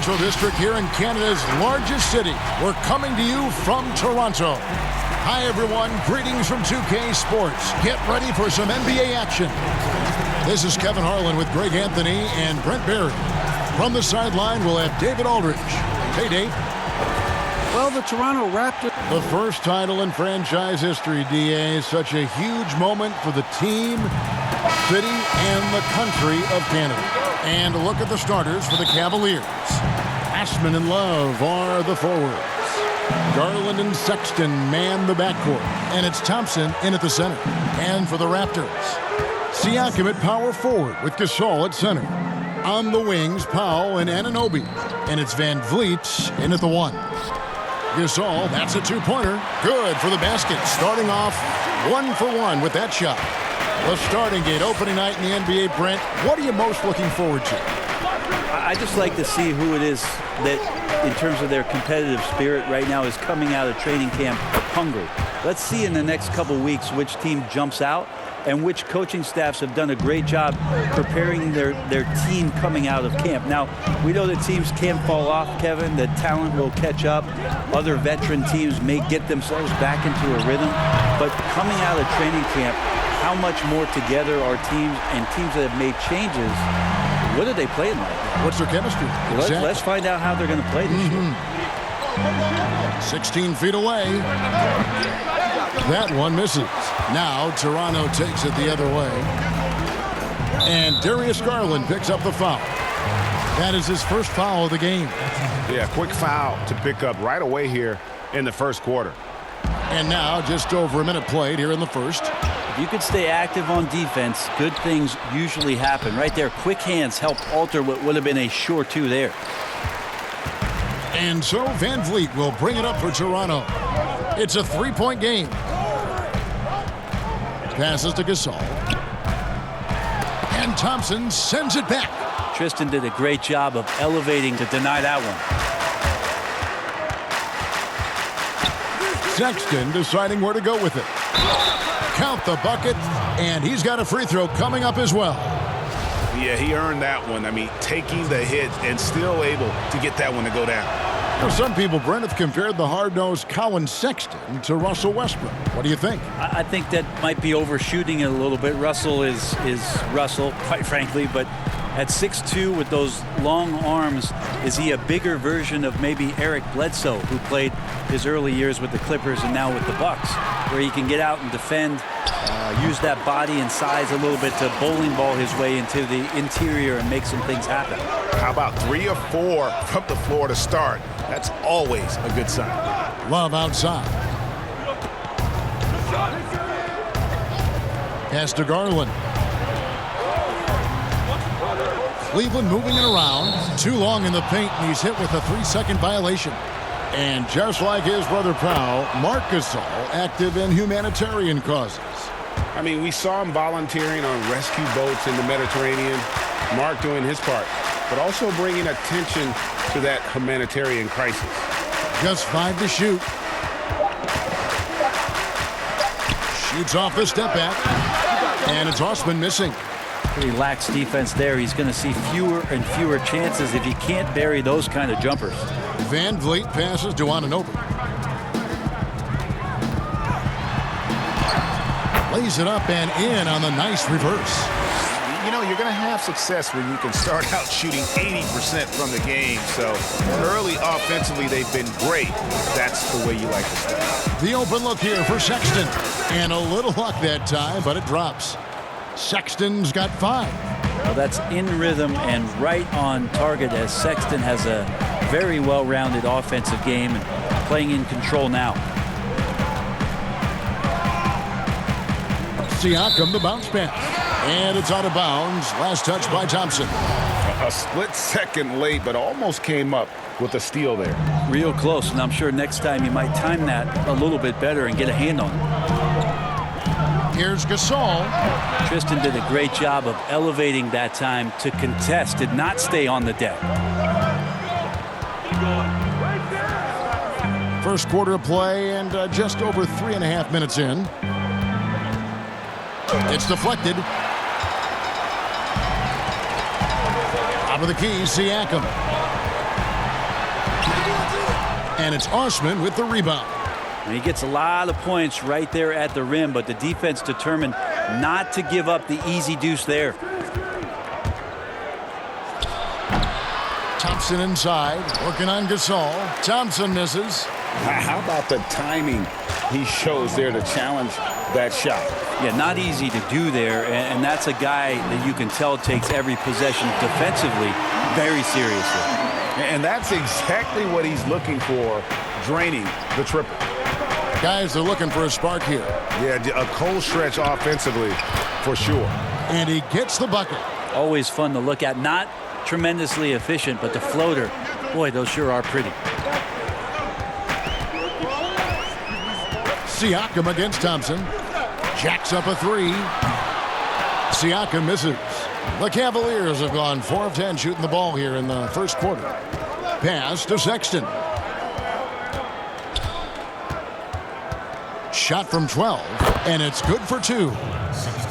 Provincial District here in Canada's largest city. We're coming to you from Toronto. Hi, everyone. Greetings from 2K Sports. Get ready for some NBA action. This is Kevin Harlan with Greg Anthony and Brent Barry. From the sideline, we'll have David Aldridge. Hey, Dave. Well, the Toronto Raptors. The first title in franchise history, DA. Such a huge moment for the team, city, and the country of Canada. And a look at the starters for the Cavaliers. Ashman and Love are the forwards. Garland and Sexton man the backcourt. And it's Thompson in at the center. And for the Raptors, Siakam at power forward with Gasol at center. On the wings, Powell and Anunoby. And it's Van Vliet in at the 1. Gasol, that's a two-pointer. Good for the basket. Starting off 1 for 1 with that shot. The starting gate, opening night in the NBA, Brent. What are you most looking forward to? I just like to see who it is that, in terms of their competitive spirit right now, is coming out of training camp hungry. Let's see in the next couple weeks which team jumps out and which coaching staffs have done a great job preparing their team coming out of camp. Now, we know that teams can fall off, Kevin. That talent will catch up. Other veteran teams may get themselves back into a rhythm. But coming out of training camp, how much more together are teams and teams that have made changes? What are they playing like? What's their chemistry? Exactly. Let's find out how they're going to play this year. 16 feet away. That one misses. Now Toronto takes it the other way. And Darius Garland picks up the foul. That is his first foul of the game. Yeah, quick foul to pick up right away here in the first quarter. And now just over a minute played here in the first. If you could stay active on defense, good things usually happen. Right there, quick hands helped alter what would have been a sure two there. And so Van Vliet will bring it up for Toronto. It's a three-point game. Passes to Gasol. And Thompson sends it back. Tristan did a great job of elevating to deny that one. Sexton deciding where to go with it. Count the bucket, and he's got a free throw coming up as well. Yeah, he earned that one. I mean, taking the hit and still able to get that one to go down. Now, some people, Brent, have compared the hard-nosed Colin Sexton to Russell Westbrook. What do you think? I think that might be overshooting it a little bit. Russell is Russell, quite frankly, but at 6'2" with those long arms, is he a bigger version of maybe Eric Bledsoe, who played his early years with the Clippers and now with the Bucks, where he can get out and defend, use that body and size a little bit to bowling ball his way into the interior and make some things happen. How about 3 or 4 from the floor to start? That's always a good sign. Love outside. Pass to Garland. Cleveland moving it around. Too long in the paint, and he's hit with a 3-second violation. And just like his brother Powell, Marc Gasol active in humanitarian causes. I mean, we saw him volunteering on rescue boats in the Mediterranean. Mark doing his part, but also bringing attention to that humanitarian crisis. Just 5 to shoot. Shoots off the step back. And it's Osman missing. Pretty lax defense there. He's going to see fewer and fewer chances if he can't bury those kind of jumpers. Van Vliet passes to Anunoby. Lays it up and in on the nice reverse. You know, you're going to have success when you can start out shooting 80% from the game. So early offensively, they've been great. That's the way you like to start. The open look here for Sexton. And a little luck that time, but it drops. Sexton's got 5. Well, that's in rhythm and right on target, as Sexton has a very well-rounded offensive game and playing in control now. Siakam, the bounce pass. And it's out of bounds. Last touch by Thompson. A split second late, but almost came up with a steal there. Real close, and I'm sure next time you might time that a little bit better and get a hand on it. Here's Gasol. Tristan did a great job of elevating that time to contest, did not stay on the deck. First quarter of play and just over 3.5 minutes in. It's deflected. Top of the key, Siakam. And it's Osman with the rebound. And he gets a lot of points right there at the rim, but the defense determined not to give up the easy deuce there. Thompson inside, working on Gasol. Thompson misses. How about the timing he shows there to challenge that shot? Yeah, not easy to do there, and that's a guy that you can tell takes every possession defensively very seriously. And that's exactly what he's looking for, draining the triple. Guys are looking for a spark here. Yeah, a cold stretch offensively for sure. And he gets the bucket. Always fun to look at. Not tremendously efficient, but the floater, boy, those sure are pretty. Siakam against Thompson. Jacks up a three. Siakam misses. The Cavaliers have gone 4 of 10 shooting the ball here in the first quarter. Pass to Sexton. Shot from 12, and it's good for 2.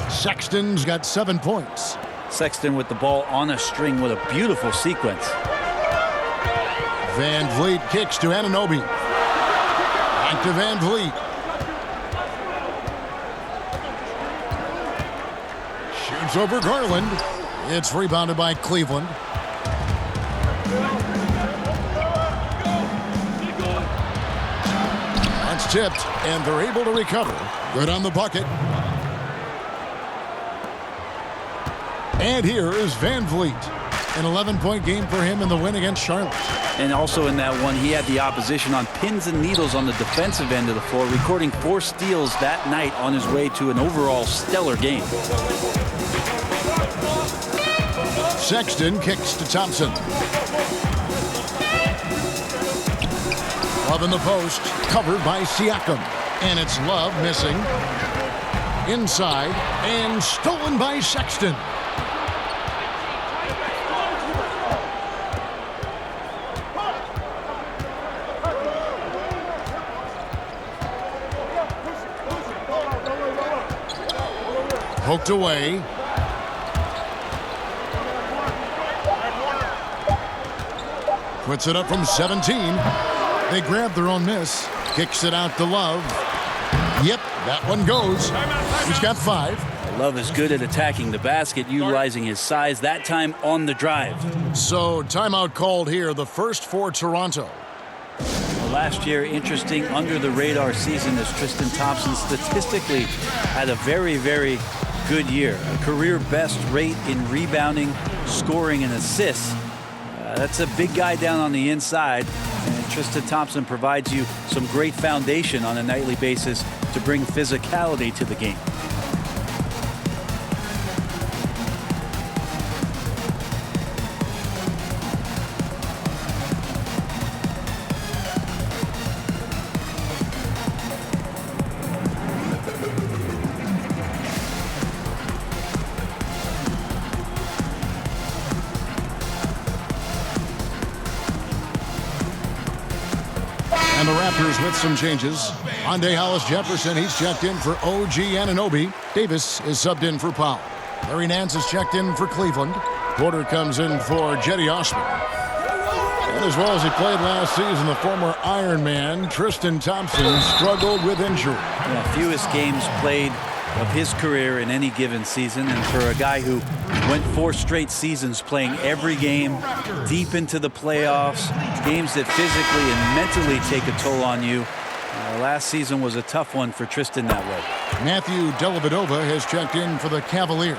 Sexton's got 7 points. Sexton with the ball on a string with a beautiful sequence. Van Vliet kicks to Anunoby. Back to Van Vliet. Shoots over Garland. It's rebounded by Cleveland. That's tipped, and they're able to recover. Good on the bucket. And here is Van Vliet. An 11-point game for him in the win against Charlotte. And also in that one, he had the opposition on pins and needles on the defensive end of the floor, recording 4 steals that night on his way to an overall stellar game. Sexton kicks to Thompson. Love in the post, covered by Siakam. And it's Love missing. Inside, and stolen by Sexton. Poked away. Puts it up from 17. They grab their own miss. Kicks it out to Love. Yep, that one goes. He's got 5. Love is good at attacking the basket, utilizing his size, that time on the drive. So timeout called here, the first for Toronto. Last year, interesting under-the-radar season as Tristan Thompson statistically had a very, very good year. A career best rate in rebounding, scoring, and assists. That's a big guy down on the inside. And Tristan Thompson provides you some great foundation on a nightly basis to bring physicality to the game. And the Raptors with some changes. Andre Hollis-Jefferson, he's checked in for OG Anunoby. Davis is subbed in for Powell. Larry Nance is checked in for Cleveland. Porter comes in for Jetty Osman. And as well as he played last season, the former Iron Man, Tristan Thompson, struggled with injury. Yeah, fewest games played of his career in any given season. And for a guy who went 4 straight seasons playing every game, deep into the playoffs, games that physically and mentally take a toll on you. Last season was a tough one for Tristan that way. Matthew Dellavedova has checked in for the Cavaliers.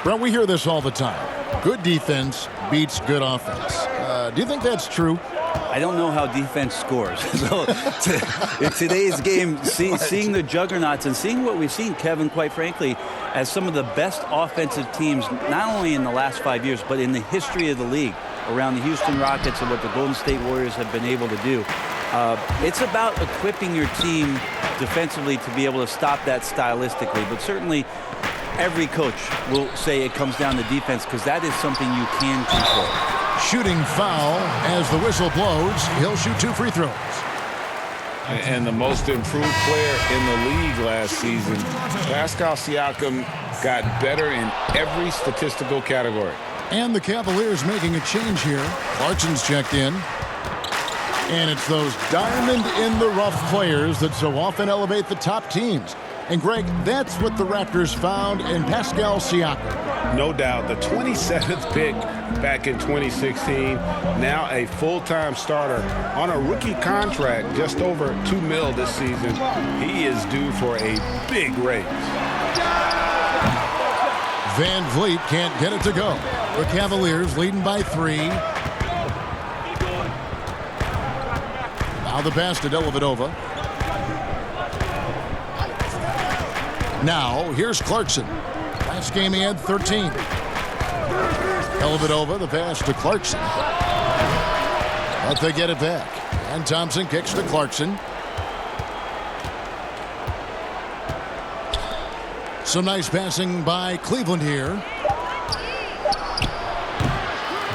Brent, we hear this all the time. Good defense beats good offense. Do you think that's true? I don't know how defense scores. So in today's game, seeing the juggernauts and seeing what we've seen, Kevin, quite frankly, as some of the best offensive teams, not only in the last 5 years, but in the history of the league, around the Houston Rockets and what the Golden State Warriors have been able to do. It's about equipping your team defensively to be able to stop that stylistically. But certainly every coach will say it comes down to defense because that is something you can control. Shooting foul as the whistle blows. He'll shoot 2 free throws. And the most improved player in the league last season, Pascal Siakam, got better in every statistical category. And the Cavaliers making a change here. Clarkson's checked in. And it's those diamond-in-the-rough players that so often elevate the top teams. And, Greg, that's what the Raptors found in Pascal Siakam. No doubt. The 27th pick back in 2016. Now a full-time starter on a rookie contract, just over $2 million this season. He is due for a big raise. Van Vliet can't get it to go. The Cavaliers leading by 3. Now the pass to Dellavedova. Now here's Clarkson. Last game he had 13. Dellavedova, the pass to Clarkson. But they get it back. And Thompson kicks to Clarkson. Some nice passing by Cleveland here.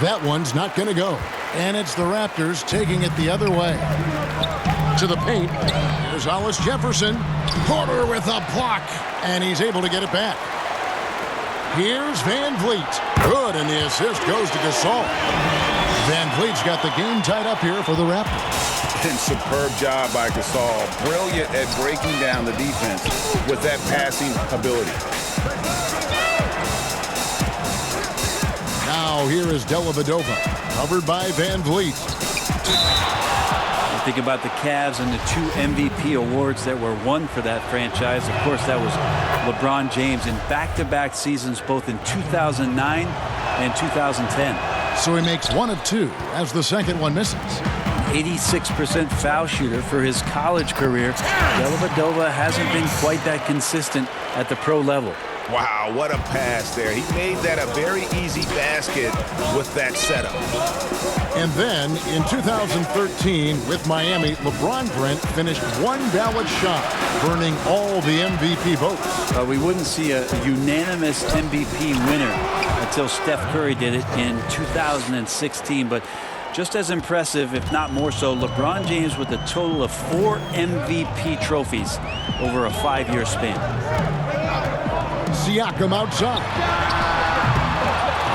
That one's not going to go. And it's the Raptors taking it the other way. To the paint. Here's Hollis Jefferson. Porter with a block. And he's able to get it back. Here's Van Vliet. Good, and the assist goes to Gasol. Van Vliet's got the game tied up here for the Raptors. And superb job by Gasol. Brilliant at breaking down the defense with that passing ability. Now here is Dellavedova, covered by Van Vliet. Think about the Cavs and the 2 MVP awards that were won for that franchise. Of course, that was LeBron James in back-to-back seasons, both in 2009 and 2010. So he makes 1 of 2 as the second one misses. 86% foul shooter for his college career. Dellavedova hasn't been quite that consistent at the pro level. Wow, what a pass there. He made that a very easy basket with that setup. And then in 2013 with Miami, LeBron Brent finished 1 ballot shot, burning all the MVP votes. We wouldn't see a unanimous MVP winner until Steph Curry did it in 2016. But just as impressive, if not more so, LeBron James with a total of 4 MVP trophies over a 5-year span. Siakam outside.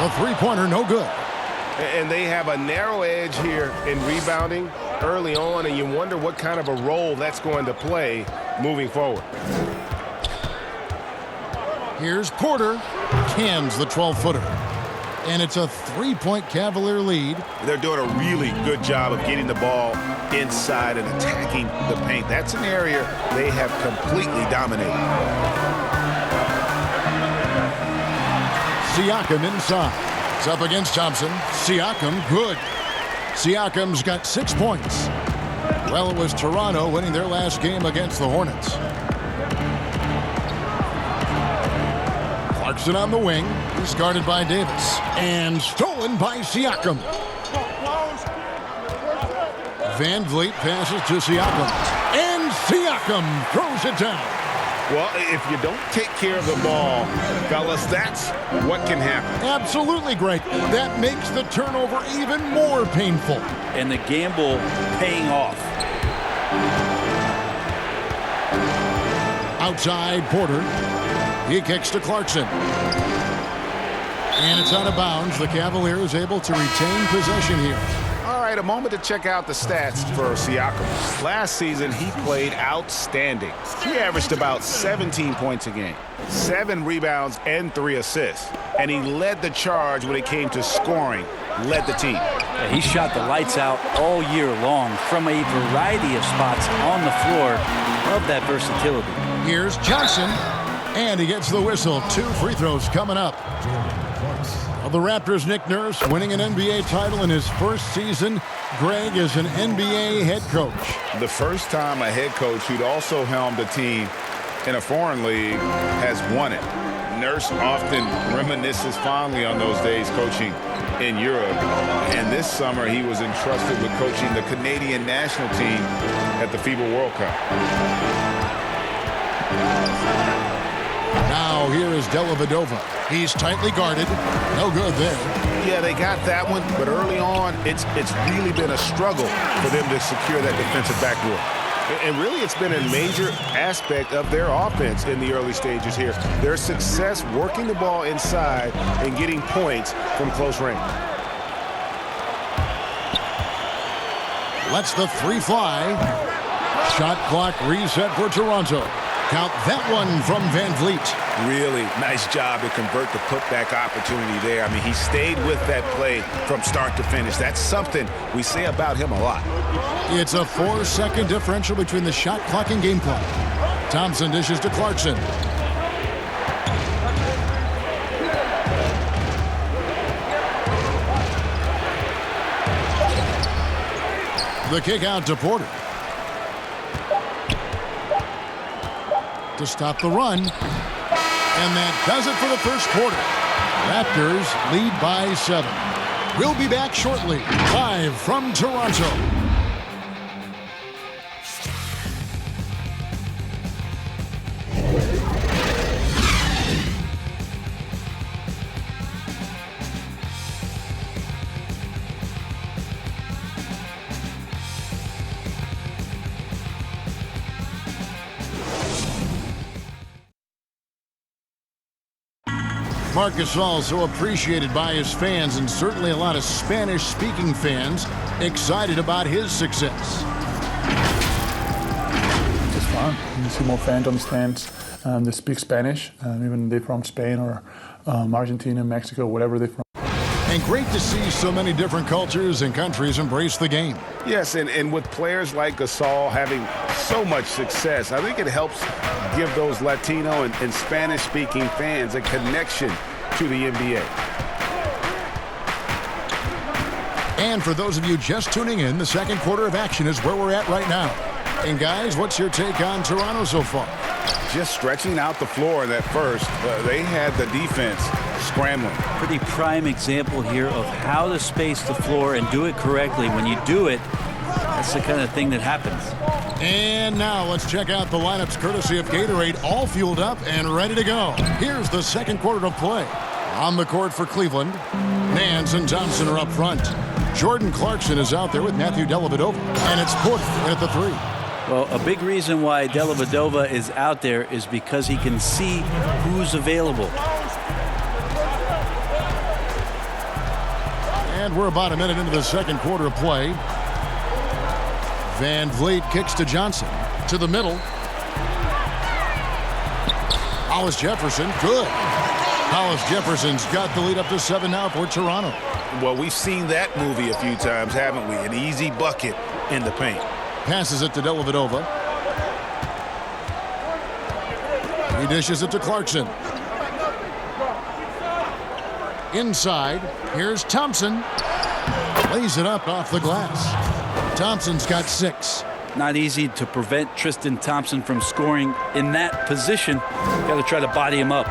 A three-pointer, no good. And they have a narrow edge here in rebounding early on, and you wonder what kind of a role that's going to play moving forward. Here's Porter. Cans the 12-footer. And it's a 3-point Cavalier lead. They're doing a really good job of getting the ball inside and attacking the paint. That's an area they have completely dominated. Siakam inside. It's up against Thompson. Siakam, good. Siakam's got 6 points. Well, it was Toronto winning their last game against the Hornets. Clarkson on the wing. He's guarded by Davis. And stolen by Siakam. Van Vliet passes to Siakam. And Siakam throws it down. Well, if you don't take care of the ball, fellas, that's what can happen. Absolutely, Greg. That makes the turnover even more painful. And the gamble paying off. Outside, Porter. He kicks to Clarkson. And it's out of bounds. The Cavaliers able to retain possession here. All right, a moment to check out the stats for Siakam. Last season, he played outstanding. He averaged about 17 points a game, 7 rebounds, and 3 assists. And he led the charge when it came to scoring, led the team. He shot the lights out all year long from a variety of spots on the floor. Love that versatility. Here's Johnson, and he gets the whistle. 2 free throws coming up. The Raptors' Nick Nurse winning an NBA title in his first season. Greg is an NBA head coach. The first time a head coach who'd also helmed a team in a foreign league has won it. Nurse often reminisces fondly on those days coaching in Europe. And this summer he was entrusted with coaching the Canadian national team at the FIBA World Cup. Now here is Dellavedova. He's tightly guarded. No good there. Yeah, they got that one, but early on, it's really been a struggle for them to secure that defensive backboard. And really, it's been a major aspect of their offense in the early stages here. Their success working the ball inside and getting points from close range. Lets the three fly. Shot clock reset for Toronto. Count that one from Van Vliet. Really nice job to convert the putback opportunity there. I mean, he stayed with that play from start to finish. That's something we say about him a lot. It's a 4-second differential between the shot clock and game clock. Thompson dishes to Clarkson. The kick out to Porter. To stop the run. And that does it for the first quarter. Raptors lead by 7. We'll be back shortly, live from Toronto. Marc Gasol, so appreciated by his fans, and certainly a lot of Spanish-speaking fans excited about his success. It's fun. You see more fans on the stands that speak Spanish, even they're from Spain or Argentina, Mexico, whatever they're from. And great to see so many different cultures and countries embrace the game. Yes, and with players like Gasol having so much success, I think it helps give those Latino and Spanish-speaking fans a connection to the NBA. And for those of you just tuning in, the second quarter of action is where we're at right now. And guys, what's your take on Toronto so far? Just stretching out the floor in that first, they had the defense scrambling. Pretty prime example here of how to space the floor and do it correctly. When you do it, that's the kind of thing that happens. And now let's check out the lineups courtesy of Gatorade, all fueled up and ready to go. Here's the second quarter of play. On the court for Cleveland, Nance and Thompson are up front. Jordan Clarkson is out there with Matthew Dellavedova, and it's Porter at the 3. Well, a big reason why Dellavedova is out there is because he can see who's available. And we're about a minute into the second quarter of play. Van Vliet kicks to Johnson. To the middle. Hollis Jefferson, good. Hollis Jefferson's got the lead up to 7 now for Toronto. Well, we've seen that movie a few times, haven't we? An easy bucket in the paint. Passes it to Dellavedova. He dishes it to Clarkson. Inside, here's Thompson. Lays it up off the glass. Thompson's got 6. Not easy to prevent Tristan Thompson from scoring in that position. Got to try to body him up.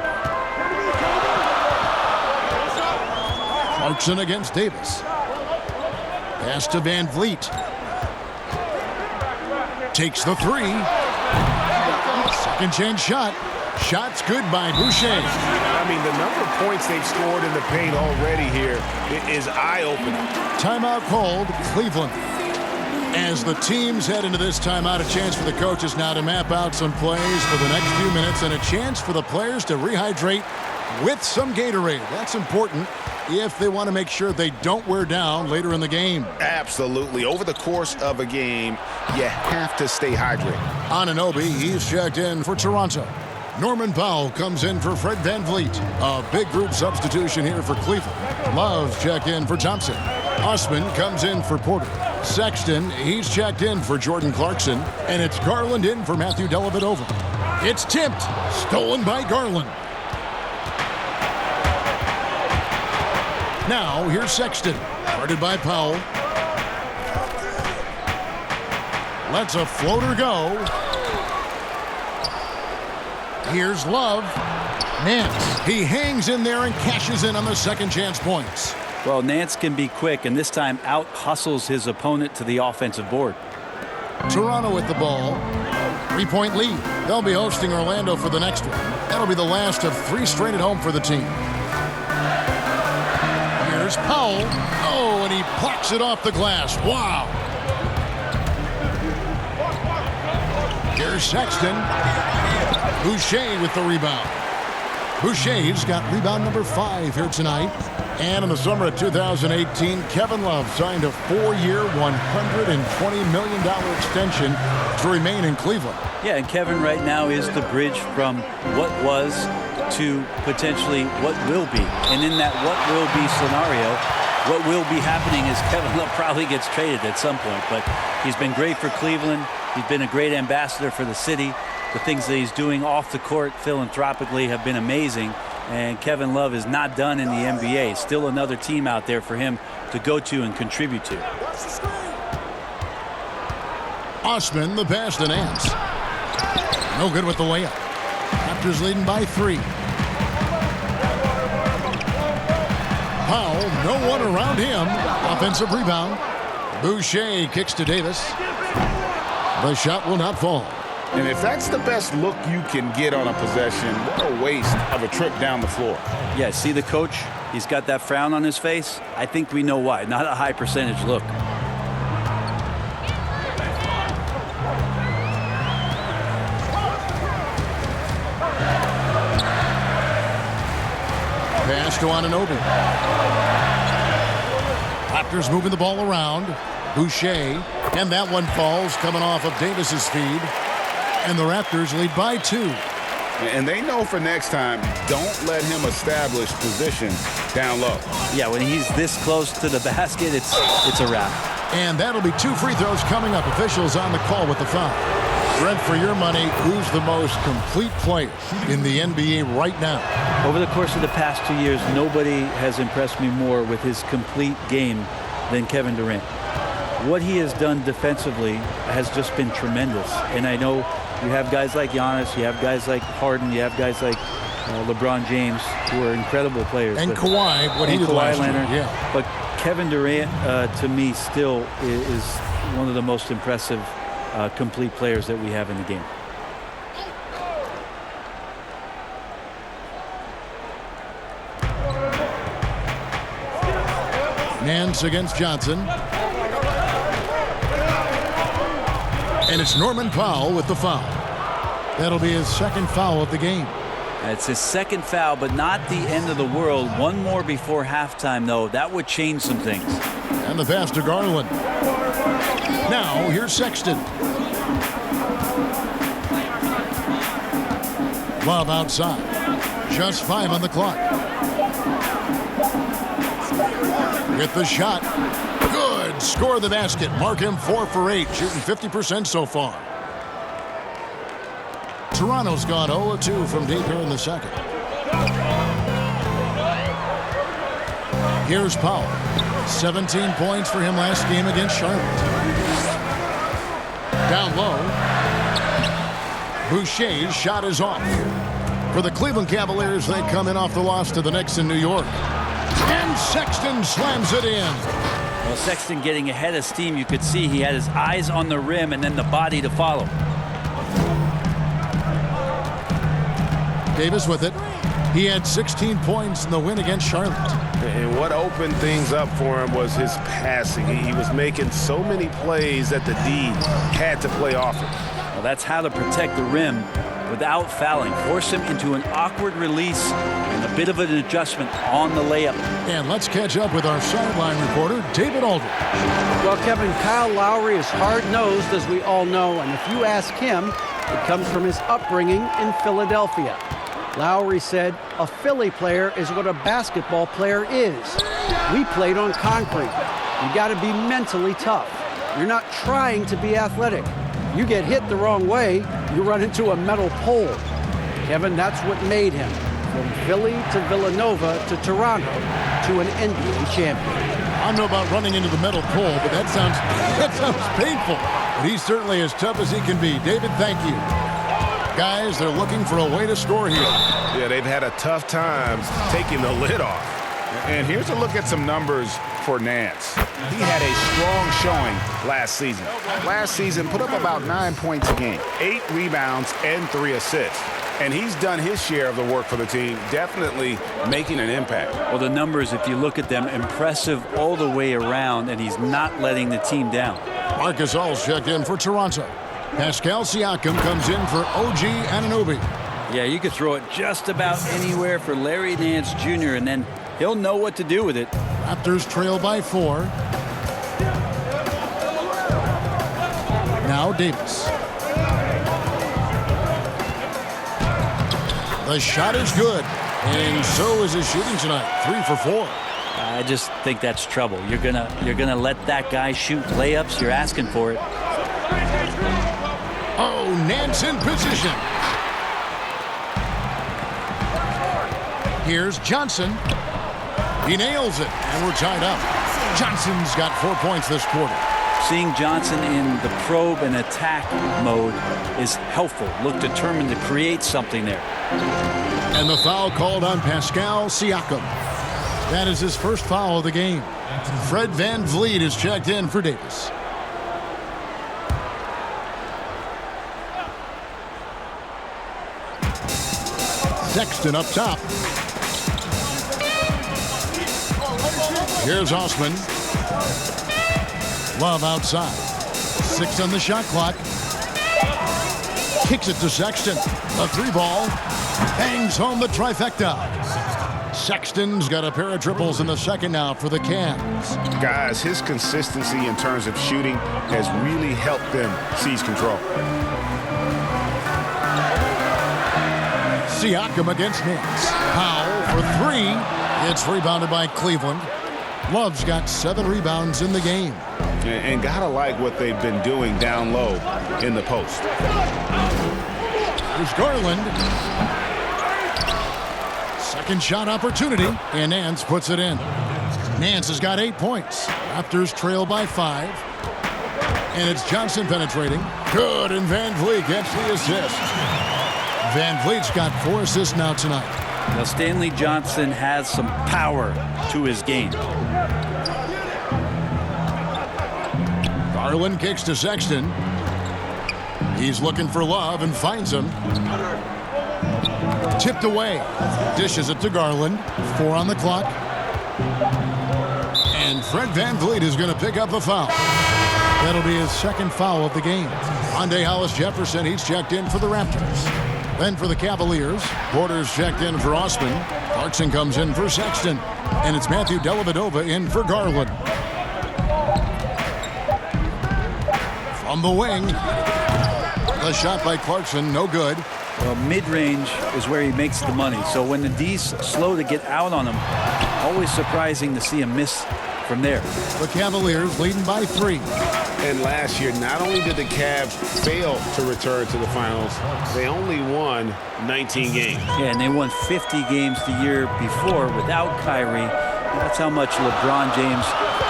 Clarkson against Davis. Pass to Van Vliet. Takes the 3. Second chance shot. Shot's good by Boucher. I mean, the number of points they've scored in the paint already here is eye-opening. Timeout called, Cleveland. As the teams head into this timeout, a chance for the coaches now to map out some plays for the next few minutes and a chance for the players to rehydrate with some Gatorade. That's important if they want to make sure they don't wear down later in the game. Absolutely. Over the course of a game, you have to stay hydrated. Anunoby, he's checked in for Toronto. Norman Powell comes in for Fred Van Vliet. A big group substitution here for Cleveland. Love checked in for Thompson. Osman comes in for Porter. Sexton, he's checked in for Jordan Clarkson. And it's Garland in for Matthew Dellavedova. It's tipped. Stolen by Garland. Now, here's Sexton. Guarded by Powell. Lets a floater go. Here's Love. Nance. He hangs in there and cashes in on the second chance points. Well, Nance can be quick, and this time out-hustles his opponent to the offensive board. Toronto with the ball. 3-point lead. They'll be hosting Orlando for the next one. That'll be the last of 3 straight at home for the team. Here's Powell. Oh, and he plucks it off the glass. Wow. Here's Sexton. Boucher with the rebound. Boucher's got rebound number 5 here tonight. And in the summer of 2018, Kevin Love signed a 4-year, $120 million extension to remain in Cleveland. Yeah, and Kevin right now is the bridge from what was to potentially what will be. And in that what will be scenario, what will be happening is Kevin Love probably gets traded at some point. But he's been great for Cleveland. He's been a great ambassador for the city. The things that he's doing off the court philanthropically have been amazing. And Kevin Love is not done in the NBA. Still another team out there for him to go to and contribute to. Osman, the pass to Nance. No good with the layup. Raptors leading by 3. Powell, no one around him. Offensive rebound. Boucher kicks to Davis. The shot will not fall. And if that's the best look you can get on a possession, what a waste of a trip down the floor. Yeah, see the coach? He's got that frown on his face. I think we know why. Not a high percentage look. Pass to Anunoby. Raptors moving the ball around. Boucher. And that one falls coming off of Davis's feed. And the Raptors lead by 2. And they know for next time, don't let him establish position down low. Yeah, when he's this close to the basket, it's a wrap. And that'll be 2 free throws coming up. Officials on the call with the foul. Brent, for your money, who's the most complete player in the NBA right now? Over the course of the past 2 years, nobody has impressed me more with his complete game than Kevin Durant. What he has done defensively has just been tremendous. And I know you have guys like Giannis, you have guys like Harden, you have guys like LeBron James, who are incredible players. And Kawhi, what he did last year. Yeah. But Kevin Durant, to me, still is one of the most impressive complete players that we have in the game. Nance against Johnson. And it's Norman Powell with the foul. That'll be his second foul of the game. It's his second foul, but not the end of the world. One more before halftime, though. That would change some things. And the pass to Garland. Now, here's Sexton. Love outside. Just 5 on the clock. Get the shot. Good. Score the basket. Mark him 4 for 8. Shooting 50% so far. Toronto's gone 0-2 from deep here in the second. Here's Powell. 17 points for him last game against Charlotte. Down low. Boucher's shot is off. For the Cleveland Cavaliers, they come in off the loss to the Knicks in New York. And Sexton slams it in. Well, Sexton getting ahead of steam. You could see he had his eyes on the rim and then the body to follow. Davis with it. He had 16 points in the win against Charlotte. And what opened things up for him was his passing. He was making so many plays that the D had to play off it. Well, that's how to protect the rim without fouling. Force him into an awkward release and a bit of an adjustment on the layup. And let's catch up with our sideline reporter, David Aldridge. Well, Kevin, Kyle Lowry is hard-nosed, as we all know, and if you ask him, it comes from his upbringing in Philadelphia. Lowry said, "A Philly player is what a basketball player is. We played on concrete. You got to be mentally tough. You're not trying to be athletic. You get hit the wrong way, you run into a metal pole." Kevin, that's what made him from Philly to Villanova to Toronto to an NBA champion. I don't know about running into the metal pole, but that sounds painful. But he's certainly as tough as he can be. David, thank you. Guys, they're looking for a way to score here. Yeah, they've had a tough time taking the lid off. And here's a look at some numbers for Nance. He had a strong showing last season. Last season, put up about 9 points a game, 8 rebounds, and 3 assists. And he's done his share of the work for the team, definitely making an impact. Well, the numbers, if you look at them, impressive all the way around, and he's not letting the team down. Marcus All's checked in for Toronto. Pascal Siakam comes in for OG Anunoby. Yeah, you could throw it just about anywhere for Larry Nance Jr. and then He'll know what to do with it. Raptors trail by 4. Now Davis. The shot is good, and so is his shooting tonight. 3 for 4. I just think that's trouble. You're gonna let that guy shoot layups. You're asking for it. Oh, Nance in position. Here's Johnson. He nails it, and we're tied up. Johnson's got 4 points this quarter. Seeing Johnson in the probe and attack mode is helpful. Look determined to create something there. And the foul called on Pascal Siakam. That is his first foul of the game. Fred VanVleet is checked in for Davis. Sexton up top. Here's Osman. Love outside. 6 on the shot clock. Kicks it to Sexton. The 3-ball. Hangs home the trifecta. Sexton's got a pair of triples in the second now for the Cavs. Guys, his consistency in terms of shooting has really helped them seize control. Siakam against Nance. Powell for 3. It's rebounded by Cleveland. Love's got 7 rebounds in the game. And gotta like what they've been doing down low in the post. Here's Garland. Second shot opportunity, and Nance puts it in. Nance has got 8 points. Raptors trail by 5. And it's Johnson penetrating. Good, and VanVleet gets the assist. VanVleet's got 4 assists now tonight. Now Stanley Johnson has some power to his game. Garland kicks to Sexton. He's looking for Love and finds him. Tipped away. Dishes it to Garland. 4 on the clock. And Fred VanVleet is going to pick up a foul. That'll be his second foul of the game. Rondé Hollis-Jefferson, he's checked in for the Raptors. Then for the Cavaliers, Porter's checked in for Osman. Clarkson comes in for Sexton. And it's Matthew Dellavedova in for Garland. From the wing. The shot by Clarkson, no good. Well, mid-range is where he makes the money. So when the D's slow to get out on him, always surprising to see him miss from there. The Cavaliers leading by 3. And last year, not only did the Cavs fail to return to the finals, they only won 19 games. Yeah, and they won 50 games the year before without Kyrie. That's how much LeBron James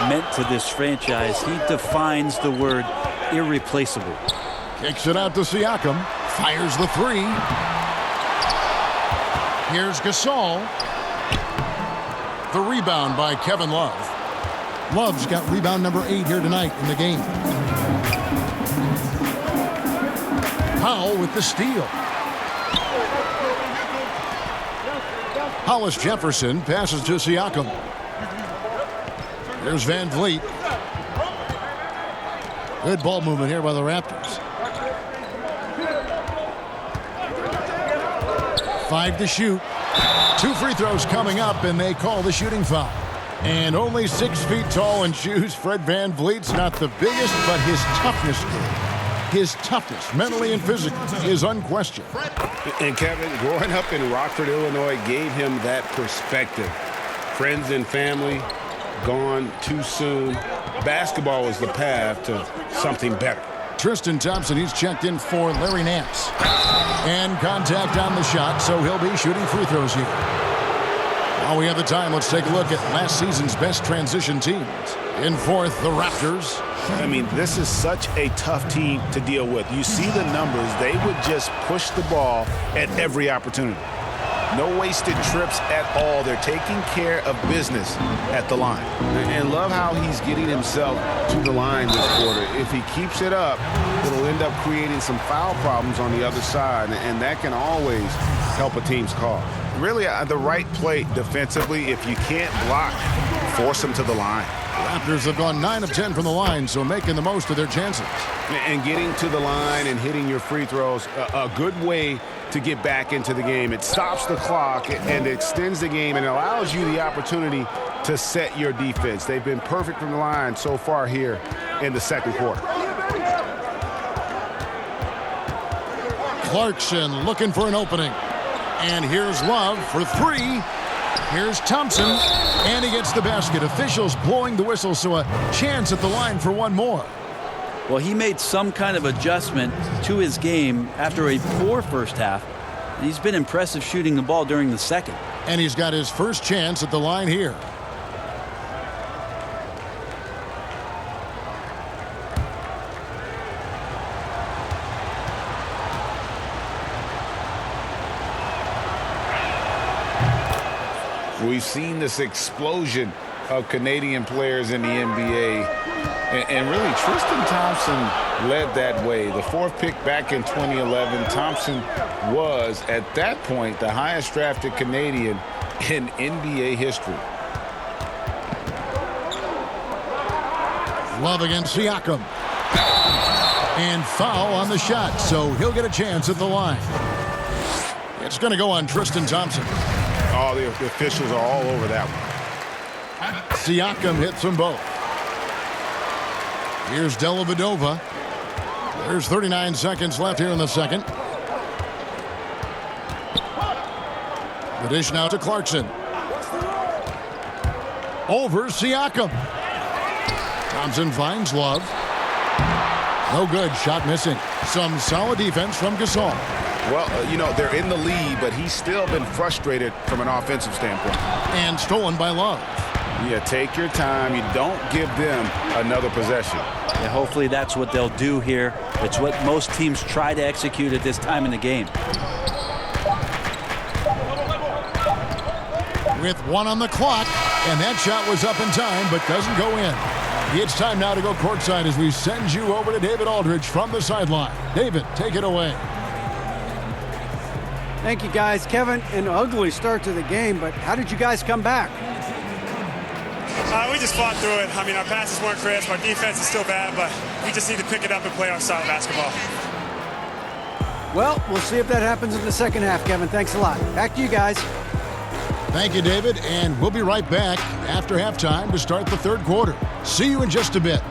meant to this franchise. He defines the word irreplaceable. Kicks it out to Siakam. Fires the 3. Here's Gasol. The rebound by Kevin Love. Love's got rebound number 8 here tonight in the game. Powell with the steal. Hollis-Jefferson passes to Siakam. There's VanVleet. Good ball movement here by the Raptors. 5 to shoot. 2 free throws coming up, and they call the shooting foul. And only 6 feet tall in shoes, Fred VanVleet's not the biggest, but his toughness, his toughness, mentally and physically, is unquestioned. And Kevin, growing up in Rockford, Illinois, gave him that perspective. Friends and family gone too soon. Basketball was the path to something better. Tristan Thompson, he's checked in for Larry Nance. And contact on the shot, so he'll be shooting free throws here. While we have the time, let's take a look at last season's best transition teams. In 4th, the Raptors. I mean, this is such a tough team to deal with. You see the numbers. They would just push the ball at every opportunity. No wasted trips at all. They're taking care of business at the line. And love how he's getting himself to the line this quarter. If he keeps it up, it'll end up creating some foul problems on the other side, and that can always help a team's cause. Really, the right play defensively, if you can't block force them to the line. Raptors have gone 9 of 10 from the line, so making the most of their chances. And getting to the line and hitting your free throws, a good way to get back into the game. It stops the clock and extends the game and allows you the opportunity to set your defense. They've been perfect from the line so far here in the second quarter. Clarkson looking for an opening. And here's Love for 3. Here's Thompson, and he gets the basket. Officials blowing the whistle, so a chance at the line for one more. Well, he made some kind of adjustment to his game after a poor first half. And he's been impressive shooting the ball during the second. And he's got his first chance at the line here. We've seen this explosion of Canadian players in the NBA. And really, Tristan Thompson led that way. The 4th pick back in 2011. Thompson was, at that point, the highest drafted Canadian in NBA history. Love against Siakam. And foul on the shot, so he'll get a chance at the line. It's going to go on Tristan Thompson. Oh, the officials are all over that one. Siakam hits them both. Here's Dellavedova. There's 39 seconds left here in the second. The dish now to Clarkson. Over Siakam. Thompson finds Love. No good. Shot missing. Some solid defense from Gasol. Well, you know, they're in the lead, but he's still been frustrated from an offensive standpoint. And stolen by Love. Yeah, take your time. You don't give them another possession. Yeah, hopefully that's what they'll do here. It's what most teams try to execute at this time in the game. With 1 on the clock, and that shot was up in time, but doesn't go in. It's time now to go courtside as we send you over to David Aldridge from the sideline. David, take it away. Thank you, guys. Kevin, an ugly start to the game, but how did you guys come back? We just fought through it. I mean, our passes weren't crisp. Our defense is still bad, but we just need to pick it up and play our style of basketball. Well, we'll see if that happens in the second half, Kevin. Thanks a lot. Back to you guys. Thank you, David, and we'll be right back after halftime to start the third quarter. See you in just a bit.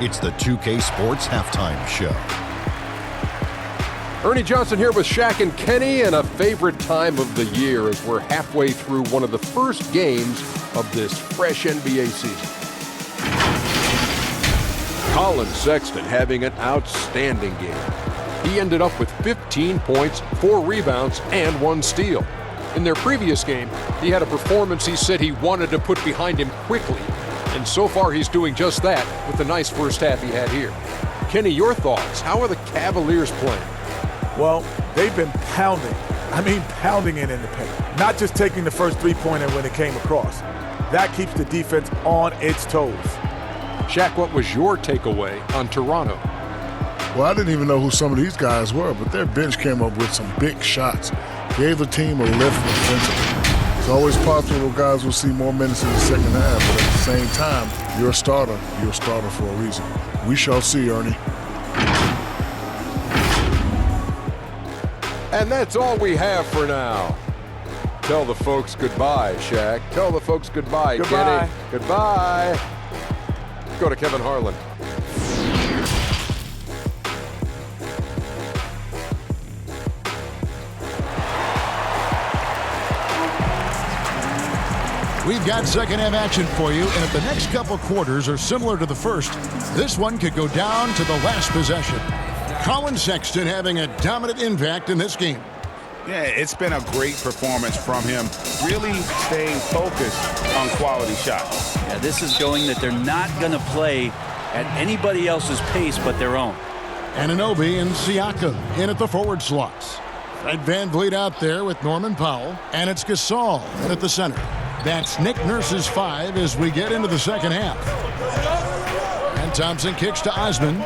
It's the 2K Sports Halftime Show. Ernie Johnson here with Shaq and Kenny, and a favorite time of the year as we're halfway through one of the first games of this fresh NBA season. Colin Sexton having an outstanding game. He ended up with 15 points, 4 rebounds, and 1 steal. In their previous game, he had a performance he said he wanted to put behind him quickly, and so far he's doing just that with the nice first half he had here. Kenny, your thoughts? How are the Cavaliers playing? Well, they've been pounding it in the paint. Not just taking the first three-pointer when it came across. That keeps the defense on its toes. Shaq, what was your takeaway on Toronto? Well, I didn't even know who some of these guys were, but their bench came up with some big shots. Gave the team a lift offensively. It's always possible guys will see more minutes in the second half, but at the same time, you're a starter for a reason. We shall see, Ernie. And that's all we have for now. Tell the folks goodbye, Shaq. Tell the folks goodbye, Goodbye. Kenny. Goodbye. Go to Kevin Harlan. We've got second half action for you, and if the next couple quarters are similar to the first, this one could go down to the last possession. Colin Sexton having a dominant impact in this game. Yeah, it's been a great performance from him, really staying focused on quality shots. Yeah, this is showing that they're not going to play at anybody else's pace but their own. Anunoby and Siakam in at the forward slots. Fred VanVleet out there with Norman Powell, and it's Gasol in at the center. That's Nick Nurse's 5 as we get into the second half. And Thompson kicks to Osman.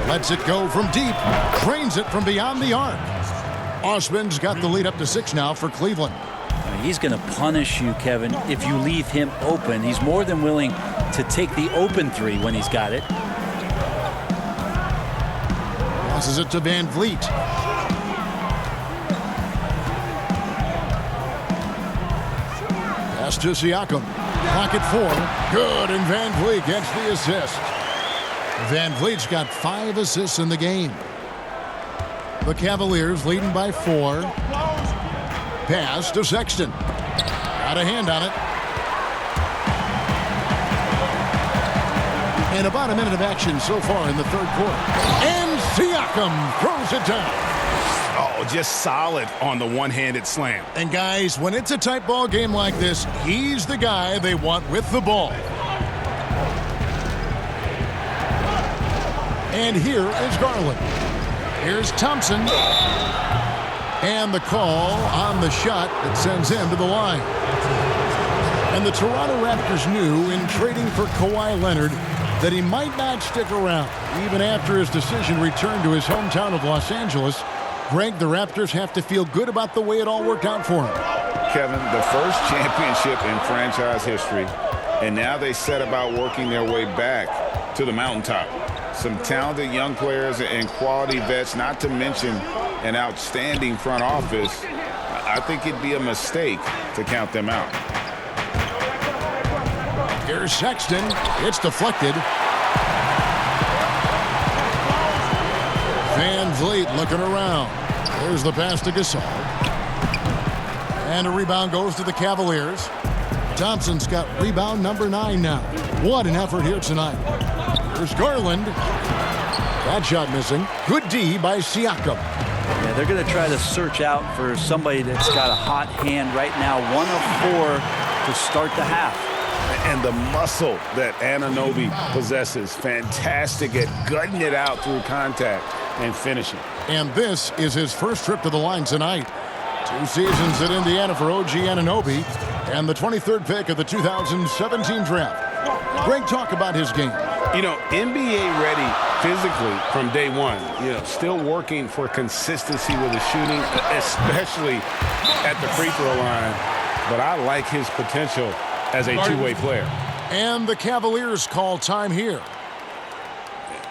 Lets it go from deep. Drains it from beyond the arc. Osman's got the lead up to 6 now for Cleveland. He's going to punish you, Kevin, if you leave him open. He's more than willing to take the open 3 when he's got it. Passes it to Van Vliet. Pass to Siakam. Pocket 4. Good, and Van Vliet gets the assist. Van Vliet's got 5 assists in the game. The Cavaliers leading by 4. Pass to Sexton. Got a hand on it. And about a minute of action so far in the third quarter. And Siakam throws it down. Oh, just solid on the one-handed slam. And guys, when it's a tight ball game like this, he's the guy they want with the ball. And here is Garland. Here's Thompson. And the call on the shot that sends him to the line. And the Toronto Raptors knew in trading for Kawhi Leonard that he might not stick around. Even after his decision returned to his hometown of Los Angeles, Greg, the Raptors have to feel good about the way it all worked out for him. Kevin, the first championship in franchise history, and now they set about working their way back to the mountaintop. Some talented young players and quality vets, not to mention an outstanding front office. I think it'd be a mistake to count them out. Here's Sexton. It's deflected. Van Vliet looking around. There's the pass to Gasol. And a rebound goes to the Cavaliers. Thompson's got rebound number 9 now. What an effort here tonight. Here's Garland. That shot missing. Good D by Siakam. Yeah, they're going to try to search out for somebody that's got a hot hand right now. 1 of 4 to start the half. And the muscle that Anunoby possesses, fantastic at gutting it out through contact and finishing. And this is his first trip to the line tonight. 2 seasons at Indiana for OG Anunoby and the 23rd pick of the 2017 draft. Greg, talk about his game. You know, NBA ready physically from day one. You know, still working for consistency with his shooting, especially at the free throw line. But I like his potential as a two-way player. And the Cavaliers call time here.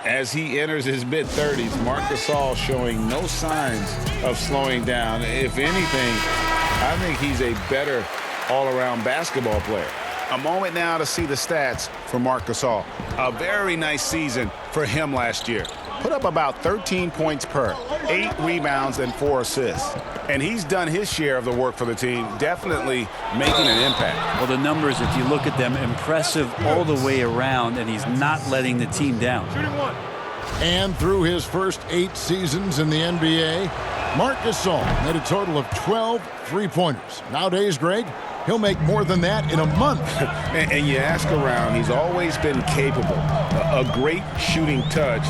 As he enters his mid-30s, Marc Gasol showing no signs of slowing down. If anything, I think he's a better all-around basketball player. A moment now to see the stats for Marc Gasol. A very nice season for him last year. Put up about 13 points per, 8 rebounds and 4 assists. And he's done his share of the work for the team, definitely making an impact. Well, the numbers, if you look at them, impressive all the way around, and he's not letting the team down. And through his first 8 seasons in the NBA, Marc Gasol made a total of 12 three-pointers. Nowadays, Greg, he'll make more than that in a month. and you ask around, he's always been capable. A great shooting touch.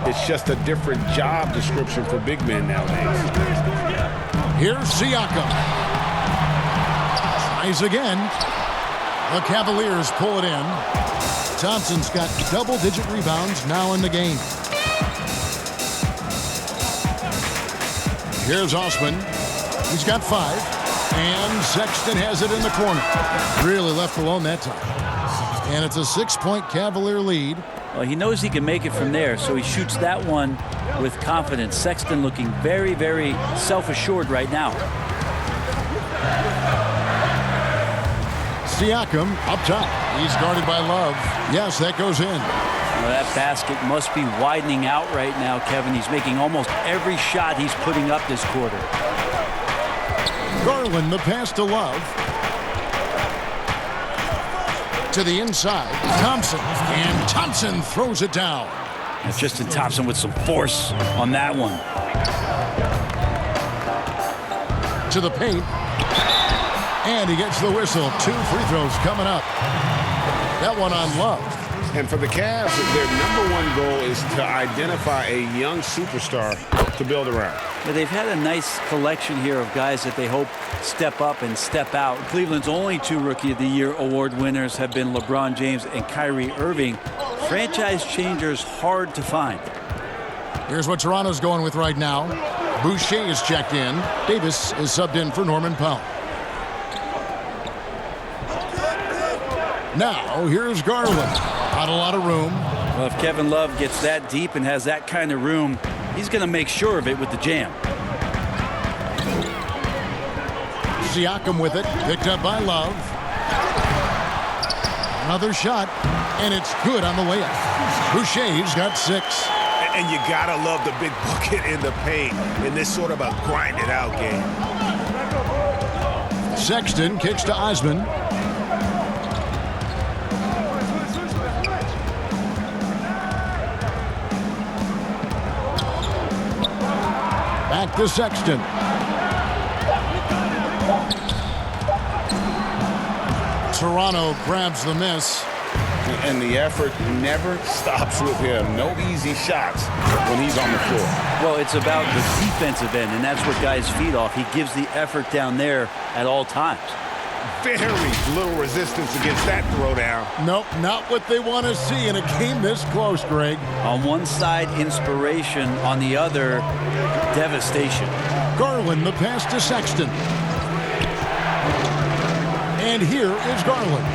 It's just a different job description for big men nowadays. Here's Siakam. Tries again. The Cavaliers pull it in. Thompson's got double-digit rebounds now in the game. Here's Osman. He's got 5. And Sexton has it in the corner. Really left alone that time. And it's a 6-point Cavalier lead. Well, he knows he can make it from there, so he shoots that one with confidence. Sexton looking very, very self-assured right now. Siakam up top. He's guarded by Love. Yes, that goes in. Well, that basket must be widening out right now, Kevin. He's making almost every shot he's putting up this quarter. Garland, the pass to Love. To the inside, Thompson. And Thompson throws it down. And Justin Thompson with some force on that one. To the paint. And he gets the whistle. 2 free throws coming up. That one on Love. And for the Cavs, their #1 goal is to identify a young superstar to build around. Yeah, they've had a nice collection here of guys that they hope step up and step out. Cleveland's only 2 Rookie of the Year award winners have been LeBron James and Kyrie Irving. Franchise changers hard to find. Here's what Toronto's going with right now. Boucher is checked in. Davis is subbed in for Norman Powell. Now, here's Garland. Not a lot of room. Well, if Kevin Love gets that deep and has that kind of room, he's going to make sure of it with the jam. Siakam with it. Picked up by Love. Another shot, and it's good on the layup. Boucher's got 6. And you gotta love the big bucket in the paint in this sort of a grind-it-out game. Sexton kicks to Osman. Back to Sexton. Toronto grabs the miss. And the effort never stops with him. No easy shots when he's on the floor. Well, it's about the defensive end, and that's what guys feed off. He gives the effort down there at all times. Very little resistance against that throwdown. Nope, not what they want to see in a game this close, Greg. On one side, inspiration. On the other, devastation. Garland, the pass to Sexton. And here is Garland.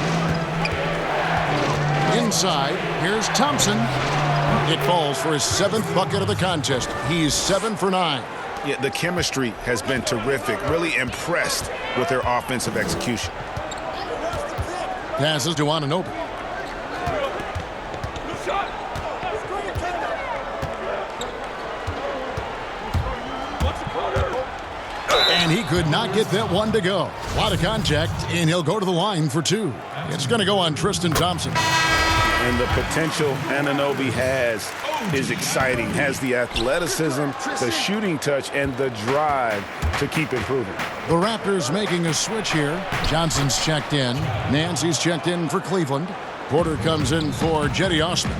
Inside, here's Thompson. It falls for his 7th bucket of the contest. He's 7 for 9. Yeah, the chemistry has been terrific. Really impressed with their offensive execution. Passes to Anunoby. And he could not get that one to go. A lot of contact, and he'll go to the line for 2. It's going to go on Tristan Thompson. And the potential Anunoby has is exciting. Has the athleticism, the shooting touch, and the drive to keep improving. The Raptors making a switch here. Johnson's checked in. Nancy's checked in for Cleveland. Porter comes in for Jetty Osman.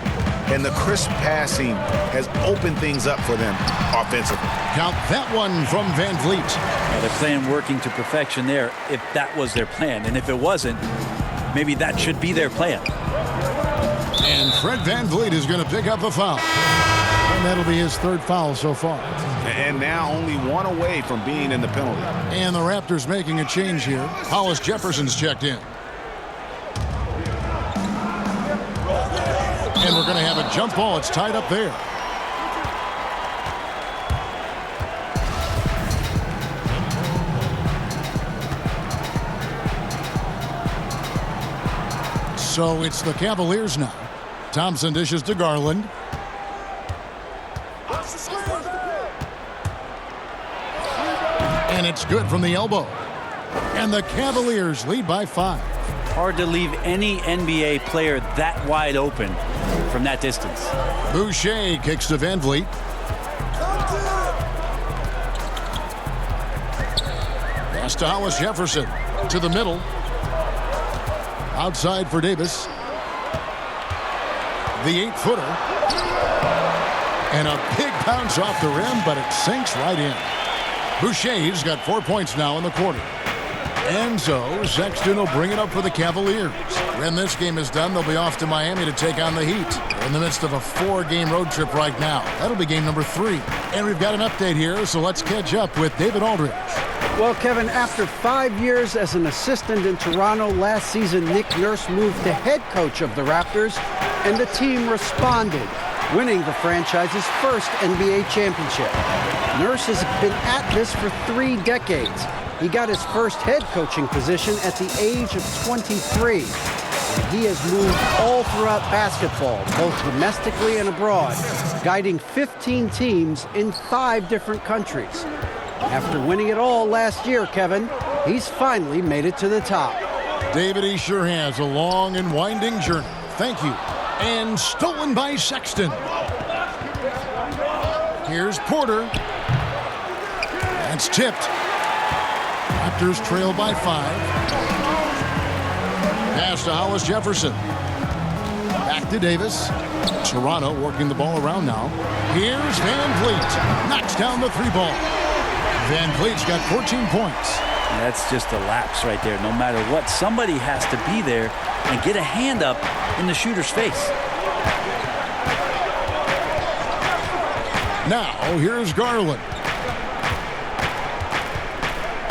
And the crisp passing has opened things up for them offensively. Count that one from Van Vliet. Now they're playing working to perfection there if that was their plan. And if it wasn't, maybe that should be their plan. And Fred Van Vliet is going to pick up the foul. And that'll be his 3rd foul so far. And now only 1 away from being in the penalty. And the Raptors making a change here. Hollis Jefferson's checked in. And we're going to have a jump ball. It's tied up there. So it's the Cavaliers now. Thompson dishes to Garland. And it's good from the elbow. And the Cavaliers lead by 5. Hard to leave any NBA player that wide open from that distance. Boucher kicks to Van Vliet. Pass to Hollis Jefferson. To the middle. Outside for Davis. The 8-footer. And a big bounce off the rim, but it sinks right in. Boucher's got 4 points now in the quarter. And so Sexton will bring it up for the Cavaliers. When this game is done, they'll be off to Miami to take on the Heat. They're in the midst of a 4-game road trip right now. That'll be game number 3. And we've got an update here, so let's catch up with David Aldridge. Well, Kevin, after 5 years as an assistant in Toronto, last season Nick Nurse moved to head coach of the Raptors, and the team responded, winning the franchise's first NBA championship. Nurse has been at this for 3 decades. He got his first head coaching position at the age of 23. And he has moved all throughout basketball, both domestically and abroad, guiding 15 teams in 5 different countries. After winning it all last year, Kevin, he's finally made it to the top. David, he sure has a long and winding journey. Thank you. And stolen by Sexton. Here's Porter. That's tipped. Raptors trail by 5. Pass to Hollis Jefferson. Back to Davis. Toronto working the ball around now. Here's Van Vliet. Knocks down the 3-ball. Van Vliet's got 14 points. That's just a lapse right there. No matter what, somebody has to be there and get a hand up in the shooter's face. Now, here's Garland.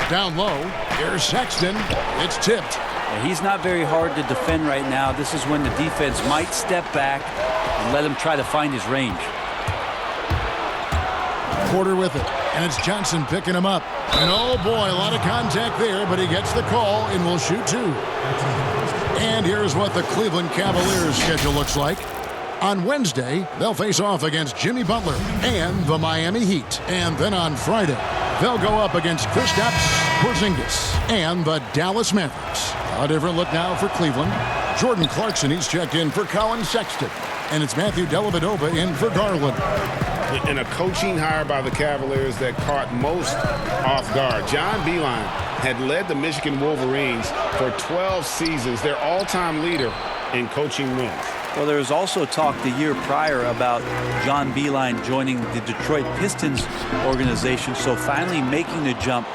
Down low, here's Sexton. It's tipped. He's not very hard to defend right now. This is when the defense might step back and let him try to find his range. Porter with it, and it's Johnson picking him up. And oh boy, a lot of contact there, but he gets the call and will shoot two. And here's what the Cleveland Cavaliers schedule looks like. On Wednesday, they'll face off against Jimmy Butler and the Miami Heat. And then on Friday, they'll go up against Kristaps Porzingis and the Dallas Mavericks. A different look now for Cleveland. Jordan Clarkson, he's checked in for Colin Sexton. And it's Matthew Dellavedova in for Garland. And a coaching hire by the Cavaliers that caught most off guard. John Beilein had led the Michigan Wolverines for 12 seasons, their all-time leader in coaching wins. Well, there was also talk the year prior about John Beilein joining the Detroit Pistons organization, so finally making the jump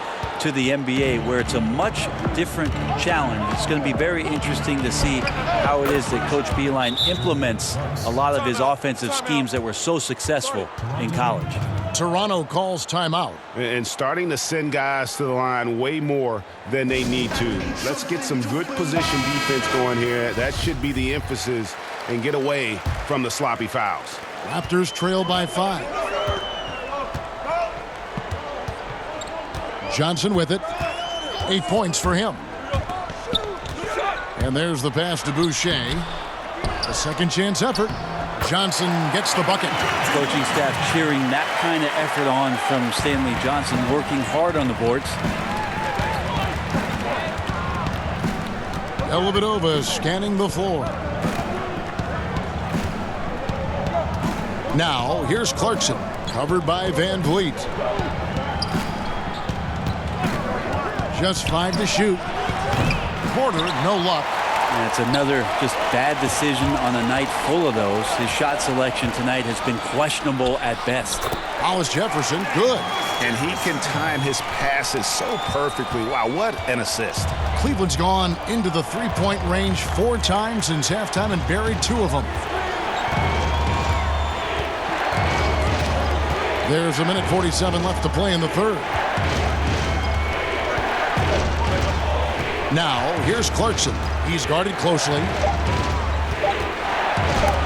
to the NBA, where it's a much different challenge. It's going to be very interesting to see how it is that Coach Beilein implements a lot of his offensive schemes that were so successful in college. Toronto calls timeout. And starting to send guys to the line way more than they need to. Let's get some good position defense going here. That should be the emphasis, and get away from the sloppy fouls. Raptors trail by 5. Johnson with it. 8 points for him. And there's the pass to Boucher. A second chance effort. Johnson gets the bucket. Coaching staff cheering that kind of effort on from Stanley Johnson, working hard on the boards. Dellavedova scanning the floor. Now, here's Clarkson, covered by Van Vliet. Just 5 to shoot. Porter, no luck. And it's another just bad decision on a night full of those. His shot selection tonight has been questionable at best. Hollis Jefferson, good. And he can time his passes so perfectly. Wow, what an assist. Cleveland's gone into the three-point range 4 times since halftime and buried 2 of them. There's a minute 47 left to play in the third. Now, here's Clarkson. He's guarded closely.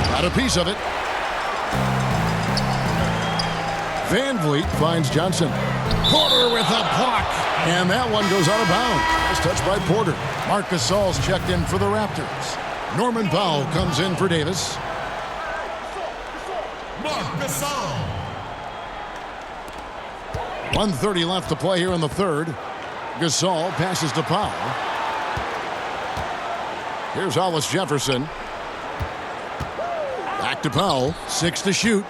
Got a piece of it. Van Vliet finds Johnson. Porter with a block. And that one goes out of bounds. Nice touch by Porter. Marc Gasol's checked in for the Raptors. Norman Powell comes in for Davis. Marc Gasol. 1:30 left to play here in the third. Gasol passes to Powell. Here's Hollis Jefferson. Back to Powell. 6 to shoot.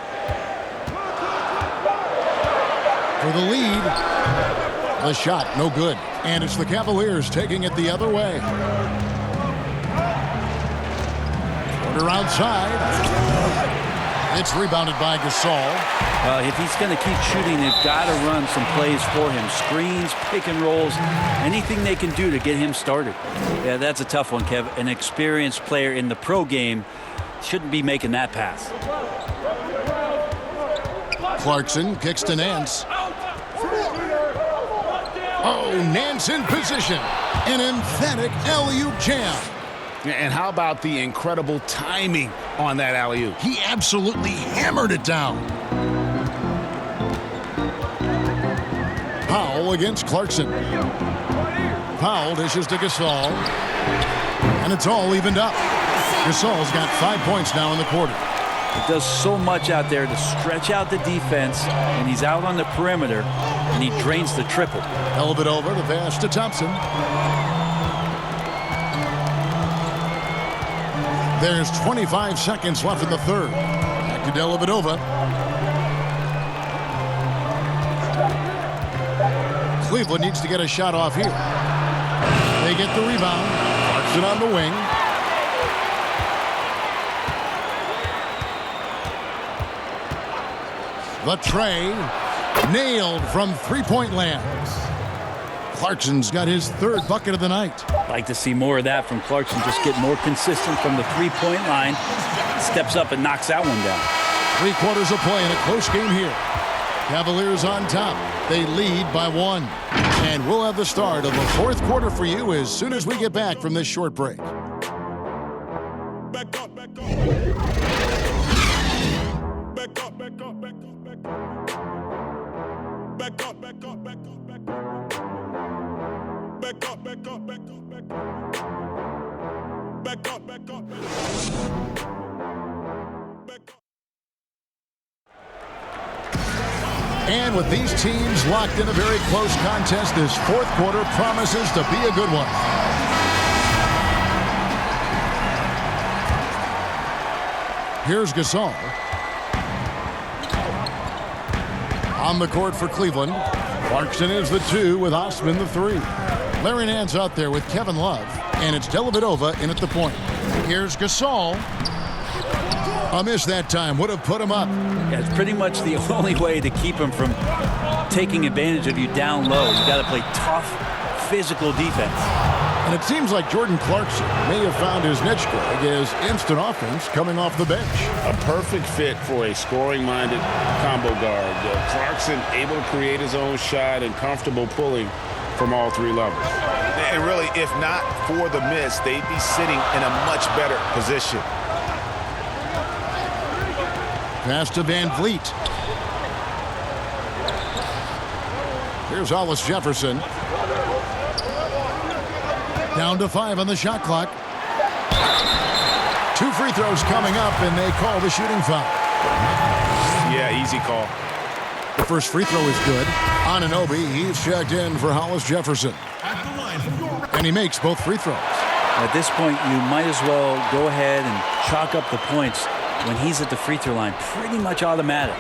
For the lead. The shot, no good. And it's the Cavaliers taking it the other way. Porter outside. It's rebounded by Gasol. If he's going to keep shooting, they've got to run some plays for him. Screens, pick and rolls, anything they can do to get him started. Yeah, that's a tough one, Kev. An experienced player in the pro game shouldn't be making that pass. Clarkson kicks to Nance. Oh, Nance in position. An emphatic alley-oop jam. And how about the incredible timing on that alley-oop? He absolutely hammered it down. Powell against Clarkson. Powell dishes to Gasol. And it's all evened up. Gasol's got 5 points now in the quarter. He does so much out there to stretch out the defense, and he's out on the perimeter, and he drains the triple. Dellavedova, the pass to Thompson. There's 25 seconds left in the third. Back to Dellavedova. Cleveland needs to get a shot off here. They get the rebound. Clarkson on the wing. The tray. Nailed from three-point land. Clarkson's got his third bucket of the night. Like to see more of that from Clarkson. Just get more consistent from the three-point line. Steps up and knocks that one down. 3 quarters of play in a close game here. Cavaliers on top. They lead by 1. And we'll have the start of the fourth quarter for you as soon as we get back from this short break. Back up, back up. Back up, back up, back up, back up. Back up, back up, back up, back up. Back up, back up, back up, back up. Back up, back up, back up. And with these teams locked in a very close contest, this fourth quarter promises to be a good one. Here's Gasol. On the court for Cleveland. Clarkson is the 2 with Osman the 3. Larry Nance out there with Kevin Love. And it's Dellavedova in at the point. Here's Gasol. A miss that time. Would have put him up. Yeah, it's pretty much the only way to keep him from taking advantage of you down low. You got to play tough, physical defense. And it seems like Jordan Clarkson may have found his niche, Greg, as instant offense coming off the bench. A perfect fit for a scoring-minded combo guard. Clarkson able to create his own shot and comfortable pulling from all three levels. And really, if not for the miss, they'd be sitting in a much better position. Pass to Van Vliet. Here's Hollis Jefferson. Down to 5 on the shot clock. 2 free throws coming up, and they call the shooting foul. Yeah, easy call. The first free throw is good. Anunoby, he's checked in for Hollis Jefferson. And he makes both free throws. At this point, you might as well go ahead and chalk up the points when he's at the free throw line. Pretty much automatic.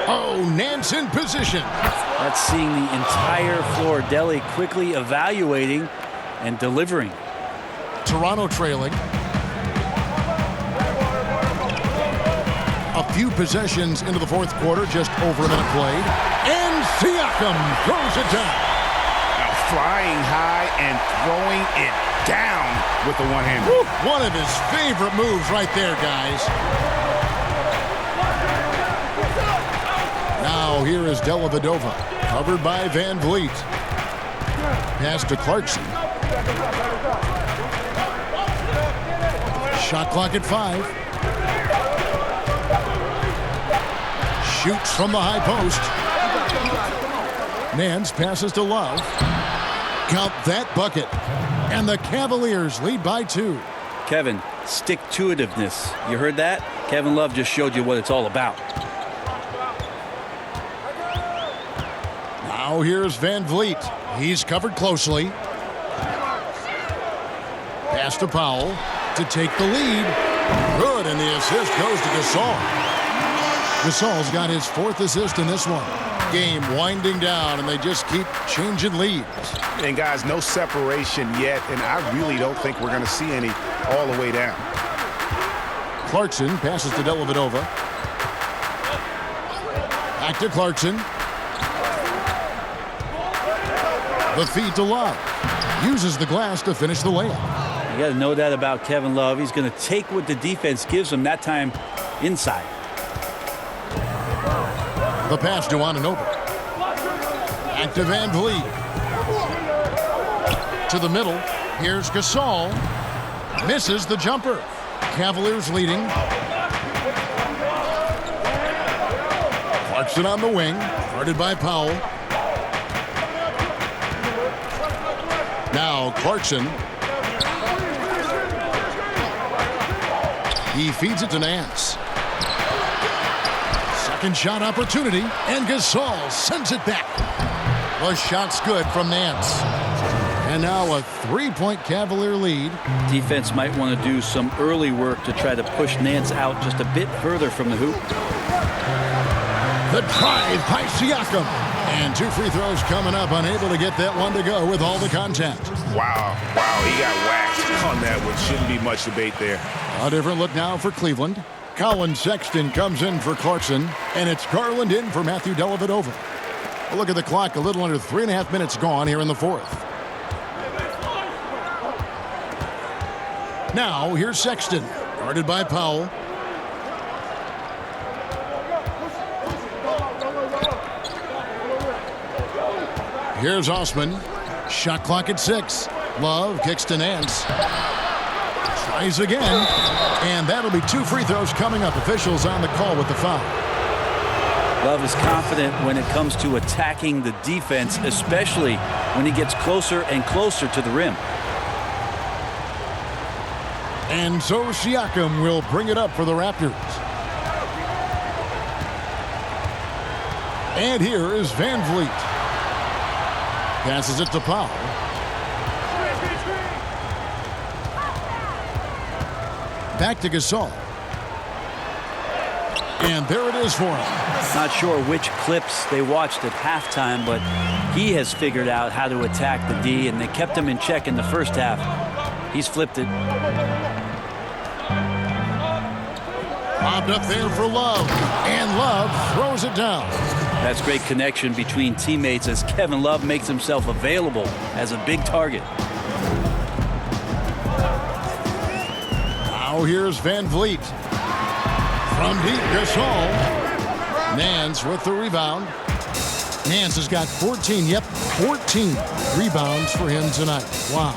Oh, Nance in position. That's seeing the entire floor. Delly quickly evaluating and delivering. Toronto trailing. A few possessions into the fourth quarter, just over a minute played. And Siakam throws it down. Now flying high and throwing it down with the one-hander. One of his favorite moves right there, guys. Now here is Dellavedova, covered by Van Vliet. Pass to Clarkson. Shot clock at 5. Shoots from the high post. Nance passes to Love. Count that bucket. And the Cavaliers lead by 2. Kevin, stick-to-itiveness. You heard that? Kevin Love just showed you what it's all about. Now here's Van Vliet. He's covered closely. Pass to Powell to take the lead. Good, and the assist goes to Gasol. Gasol's got his 4th assist in this one. Game winding down, and they just keep changing leads. And guys, no separation yet, and I really don't think we're going to see any all the way down. Clarkson passes to Dellavedova. Back to Clarkson. The feed to Love. Uses the glass to finish the layup. You got to know that about Kevin Love. He's going to take what the defense gives him, that time inside. The pass to Anunoby. Back to Van Vliet. To the middle. Here's Gasol. Misses the jumper. Cavaliers leading. Clarkson on the wing. Guarded by Powell. Now Clarkson. He feeds it to Nance. Second shot opportunity, and Gasol sends it back. The shot's good from Nance. And now a 3-point Cavalier lead. Defense might want to do some early work to try to push Nance out just a bit further from the hoop. The drive by Siakam. And 2 free throws coming up, unable to get that one to go with all the contact. Wow, he got whacked on that one. Shouldn't be much debate there. A different look now for Cleveland. Colin Sexton comes in for Clarkson, and it's Garland in for Matthew Dellavedova. A look at the clock, a little under 3.5 minutes gone here in the fourth. Now, here's Sexton, guarded by Powell. Here's Osman. Shot clock at 6. Love kicks to Nance. Tries again. And that'll be 2 free throws coming up. Officials on the call with the foul. Love is confident when it comes to attacking the defense, especially when he gets closer and closer to the rim. And so Siakam will bring it up for the Raptors. And here is Van Vliet. Passes it to Powell. Back to Gasol. And there it is for him. Not sure which clips they watched at halftime, but he has figured out how to attack the D, and they kept him in check in the first half. He's flipped it. Bobbed up there for Love. And Love throws it down. That's great connection between teammates as Kevin Love makes himself available as a big target. Now here's Van Vliet. From deep, Gasol. Nance with the rebound. Nance has got 14 rebounds for him tonight. Wow.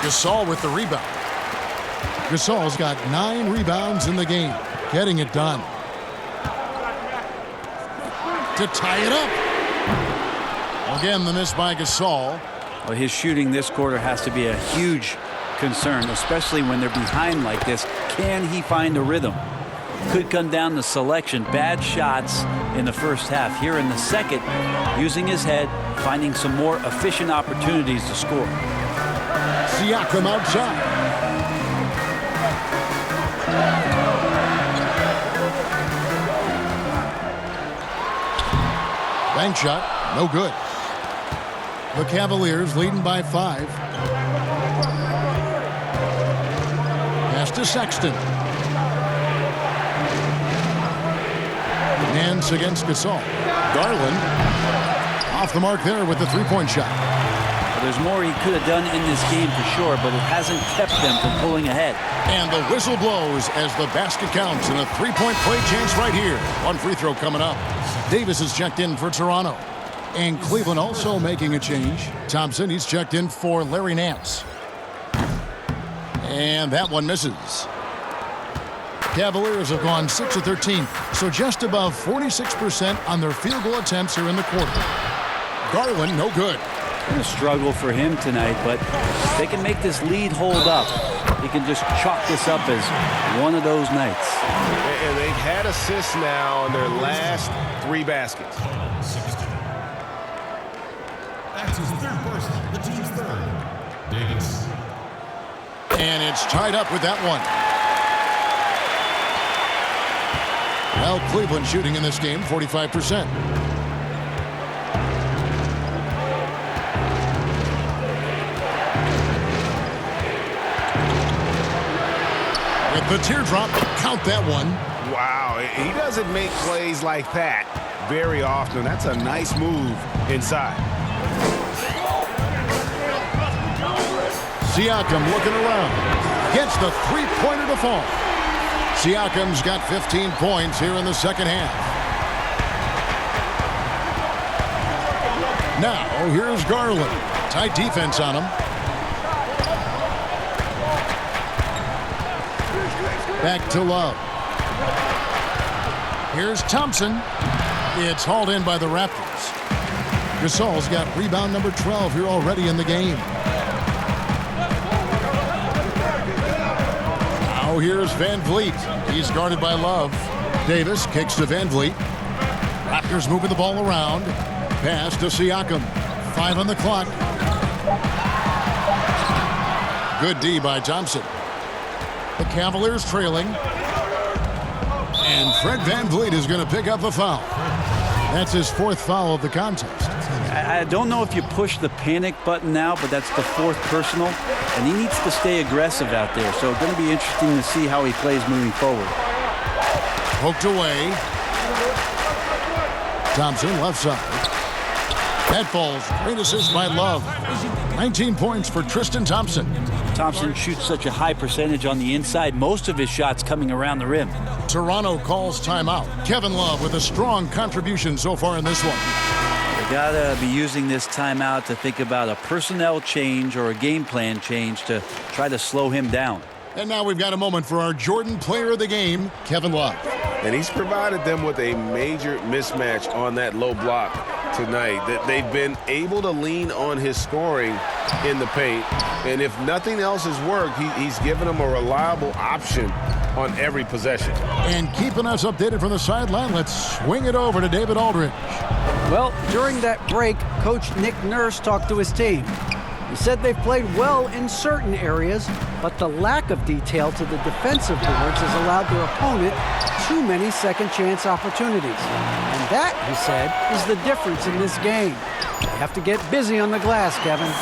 Gasol with the rebound. Gasol's got 9 rebounds in the game. Getting it done. To tie it up. Again, the miss by Gasol. Well, his shooting this quarter has to be a huge concern, especially when they're behind like this. Can he find a rhythm? Could come down to selection. Bad shots in the first half. Here in the second, using his head, finding some more efficient opportunities to score. Siakam outside. Bank shot, no good. The Cavaliers leading by 5. Pass to Sexton. Nance against Gasol. Garland off the mark there with the 3-point shot. Well, there's more he could have done in this game for sure, but it hasn't kept them from pulling ahead. And the whistle blows as the basket counts, and a 3-point play chance right here. 1 free throw coming up. Davis is checked in for Toronto. And Cleveland also making a change. Thompson, he's checked in for Larry Nance. And that one misses. Cavaliers have gone 6 of 13, so just above 46% on their field goal attempts here in the quarter. Garland, no good. Been a struggle for him tonight, but if they can make this lead hold up, he can just chalk this up as one of those nights. And they've had assists now on their last 3 baskets. That's his 3rd person, the team's 3rd. Davis. And it's tied up with that one. Well, Cleveland shooting in this game 45%. With the teardrop, count that one. Wow, he doesn't make plays like that very often. That's a nice move inside. Siakam looking around. Gets the 3-pointer to fall. Siakam's got 15 points here in the second half. Now, here's Garland. Tight defense on him. Back to Love. Here's Thompson. It's hauled in by the Raptors. Gasol's got rebound number 12 here already in the game. Now here's Van Vliet. He's guarded by Love. Davis kicks to Van Vliet. Raptors moving the ball around. Pass to Siakam. 5 on the clock. Good D by Thompson. The Cavaliers trailing. And Fred Van Vliet is going to pick up the foul. That's his 4th foul of the contest. I don't know if you push the panic button now, but that's the 4th personal, and he needs to stay aggressive out there. So it's going to be interesting to see how he plays moving forward. Poked away. Thompson left side. That falls. Great assist by Love. 19 points for Tristan Thompson. Thompson shoots such a high percentage on the inside, most of his shots coming around the rim. Toronto calls timeout. Kevin Love with a strong contribution so far in this one. They're Gotta be using this timeout to think about a personnel change or a game plan change to try to slow him down. And now we've got a moment for our Jordan Player of the Game, Kevin Love. And he's provided them with a major mismatch on that low block tonight. That they've been able to lean on his scoring in the paint. And if nothing else has worked, he's given them a reliable option on every possession. And keeping us updated from the sideline, let's swing it over to David Aldridge. Well, during that break, Coach Nick Nurse talked to his team. He said they've played well in certain areas, but the lack of detail to the defensive boards has allowed their opponent too many second-chance opportunities. And that, he said, is the difference in this game. They have to get busy on the glass, Kevin.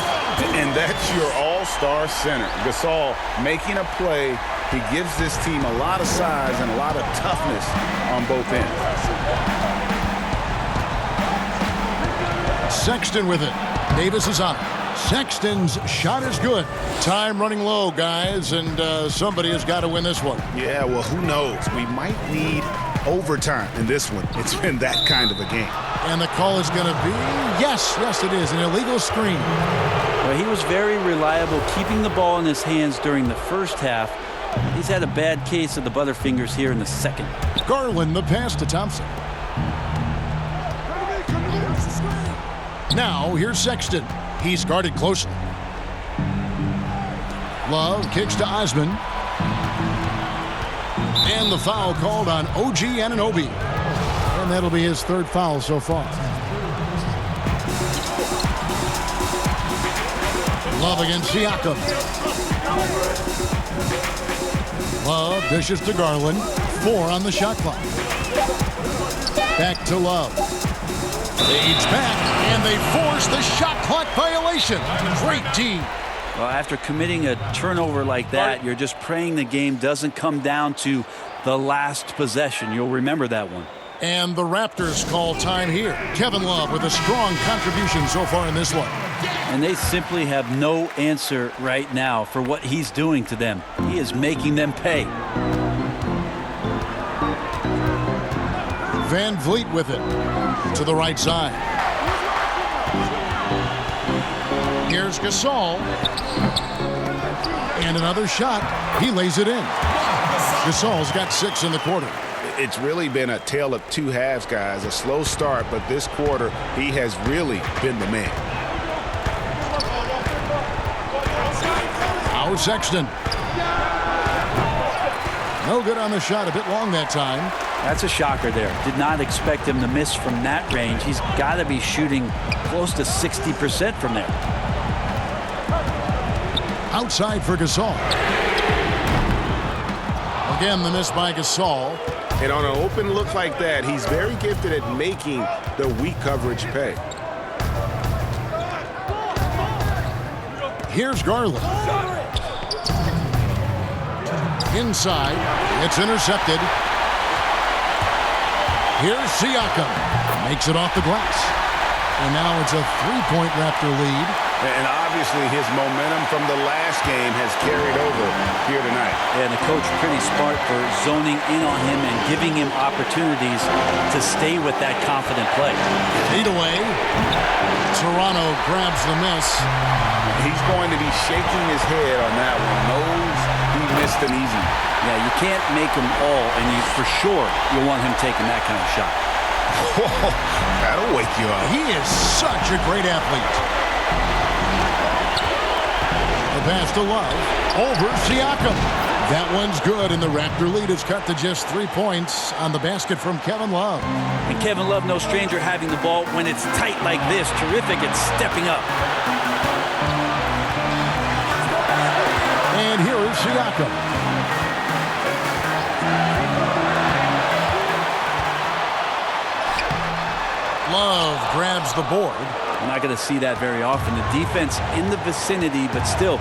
And that's your all-star center. Gasol making a play. He gives this team a lot of size and a lot of toughness on both ends. Sexton with it. Davis is on. Sexton's shot is good. Time running low, guys, and somebody has got to win this one. Yeah, well, who knows? We might need overtime in this one. It's been that kind of a game. And the call is going to be, yes, it is, an illegal screen. Well, he was very reliable, keeping the ball in his hands during the first half. He's had a bad case of the butterfingers here in the second. Garland, the pass to Thompson. Now, here's Sexton. He's guarded closely. Love kicks to Osman. And the foul called on OG Anunoby. And that'll be his third foul so far. Love against Siakam. Love dishes to Garland. 4 on the shot clock. Back to Love. Fades back, and they force the shot clock violation. Great D. Well, after committing a turnover like that, you're just praying the game doesn't come down to the last possession. You'll remember that one. And the Raptors call time here. Kevin Love with a strong contribution so far in this one. And they simply have no answer right now for what he's doing to them. He is making them pay. Van Vliet with it to the right side. Here's Gasol. And another shot. He lays it in. Gasol's got 6 in the quarter. It's really been a tale of two halves, guys. A slow start, but this quarter, he has really been the man. Howard Sexton. No good on the shot. A bit long that time. That's a shocker there. Did not expect him to miss from that range. He's got to be shooting close to 60% from there. Outside for Gasol. Again, the miss by Gasol. And on an open look like that, he's very gifted at making the weak coverage pay. Here's Garland. Inside. It's intercepted. Here's Siakam. Makes it off the glass. And now it's a 3-point Raptor lead. And obviously his momentum from the last game has carried over here tonight. And the coach pretty smart for zoning in on him and giving him opportunities to stay with that confident play. Feet away. Toronto grabs the miss. He's going to be shaking his head on that one. Knows he missed an easy. Yeah, you can't make them all, and you for sure you want him taking that kind of shot. Whoa, that'll wake you up. He is such a great athlete. The pass to Love. Over Siakam. That one's good, and the Raptor lead is cut to just 3 points on the basket from Kevin Love. And Kevin Love, no stranger having the ball when it's tight like this. Terrific at stepping up. And here is Siakam. Love grabs the board. We're not going to see that very often. The defense in the vicinity, but still,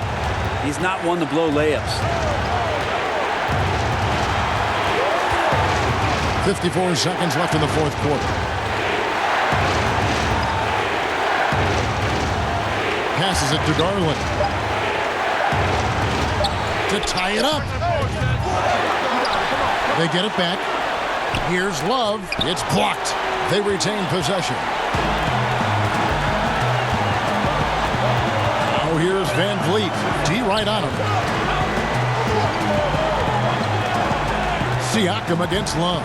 he's not one to blow layups. 54 seconds left in the fourth quarter. Passes it to Garland. To tie it up. They get it back. Here's Love. It's blocked. They retain possession. Van Vliet. D right on him. Siakam against Love.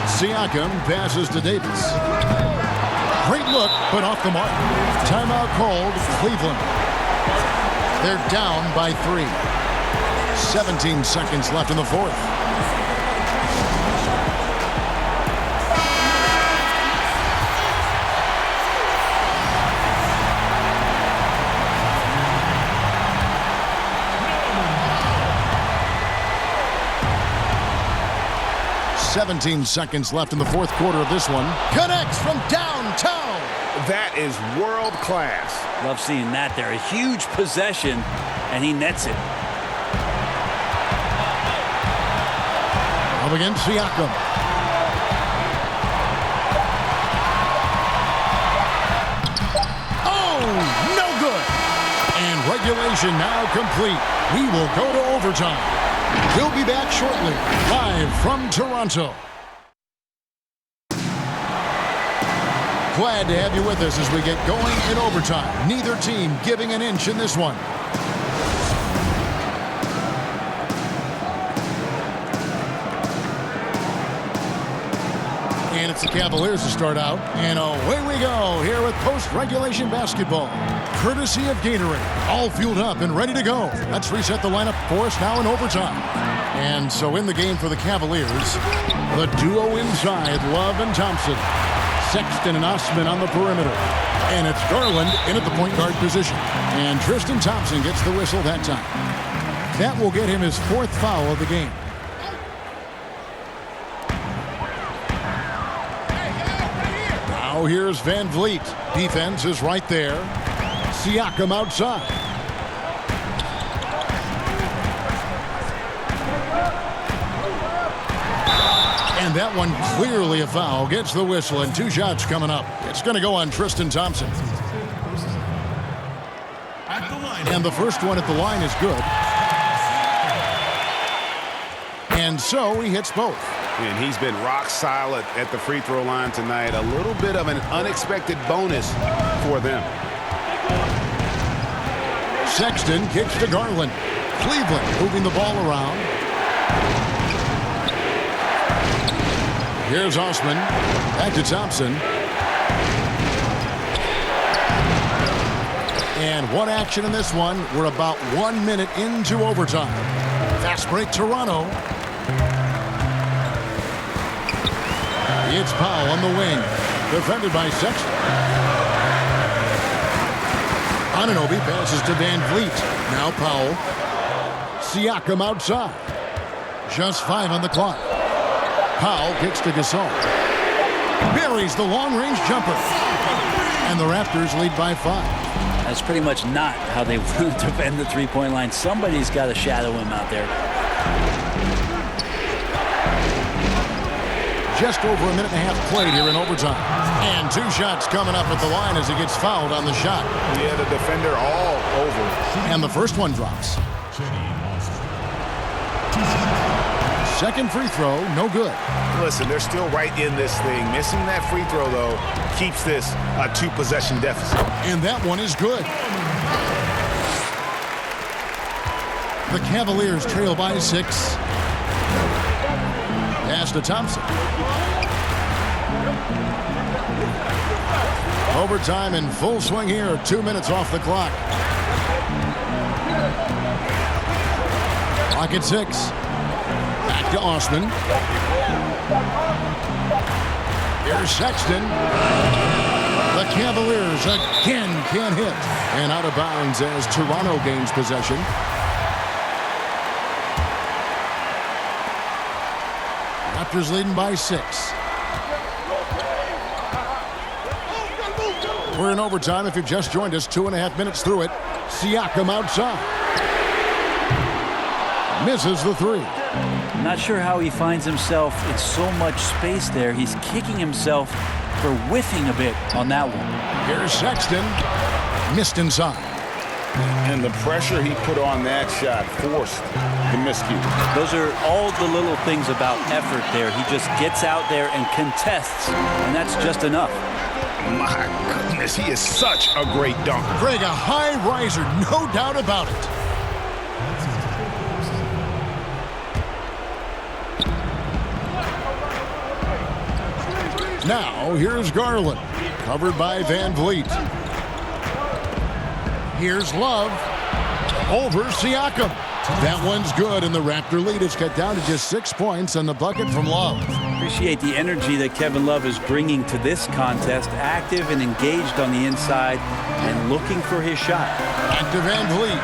Siakam passes to Davis. Great look, but off the mark. Timeout called, Cleveland. They're down by 3. 17 seconds left in the fourth. .17 seconds left in the fourth quarter of this one. Connects from downtown. That is world class. Love seeing that there. A huge possession, and he nets it. Up against Siakam. Oh, no good. And regulation now complete. We will go to overtime. We'll be back shortly, live from Toronto. Glad to have you with us as we get going in overtime. Neither team giving an inch in this one. And it's the Cavaliers to start out. And away we go here with post-regulation basketball. Courtesy of Gatorade. All fueled up and ready to go. Let's reset the lineup for us now in overtime. And so in the game for the Cavaliers, the duo inside, Love and Thompson. Sexton and Osman on the perimeter. And it's Garland in at the point guard position. And Tristan Thompson gets the whistle that time. That will get him his 4th foul of the game. Now here's Van Vliet. Defense is right there. Siakam outside. And that one clearly a foul. Gets the whistle and 2 shots coming up. It's going to go on Tristan Thompson. And the first one at the line is good. And so he hits both. And he's been rock solid at the free throw line tonight. A little bit of an unexpected bonus for them. Sexton kicks to Garland. Cleveland moving the ball around. Here's Osman. Back to Thompson. And one action in this one. We're about 1 minute into overtime. Fast break Toronto. It's Powell on the wing. Defended by Sexton. Anunoby passes to Van Vliet. Now Powell. Siakam outside. Just 5 on the clock. Powell kicks to Gasol. Buries the long-range jumper. And the Raptors lead by 5. That's pretty much not how they want to defend the three-point line. Somebody's got to shadow him out there. Just over a minute and a half played here in overtime. And 2 shots coming up at the line as he gets fouled on the shot. Yeah, the defender all over. And the first one drops. Second free throw, no good. Listen, they're still right in this thing. Missing that free throw, though, keeps this a 2-possession deficit. And that one is good. The Cavaliers trail by 6. Pass to Thompson. Overtime in full swing here. 2 minutes off the clock. Clock at 6. Back to Osman. Here's Sexton. The Cavaliers again can't hit. And out of bounds as Toronto gains possession. Raptors leading by 6. We're in overtime. If you've just joined us, 2.5 minutes through it. Siakam outside. Misses the 3. I'm not sure how he finds himself in so much space there. He's kicking himself for whiffing a bit on that one. Here's Sexton. Missed inside. And the pressure he put on that shot forced the miscue. Those are all the little things about effort there. He just gets out there and contests, and that's just enough. My goodness, he is such a great dunker. Greg, a high riser, no doubt about it. Now, here's Garland, covered by Van Vliet. Here's Love, over Siakam. That one's good, and the Raptor lead is cut down to just 6 points on the bucket from Love. Appreciate the energy that Kevin Love is bringing to this contest, active and engaged on the inside and looking for his shot. Back to Van Vliet.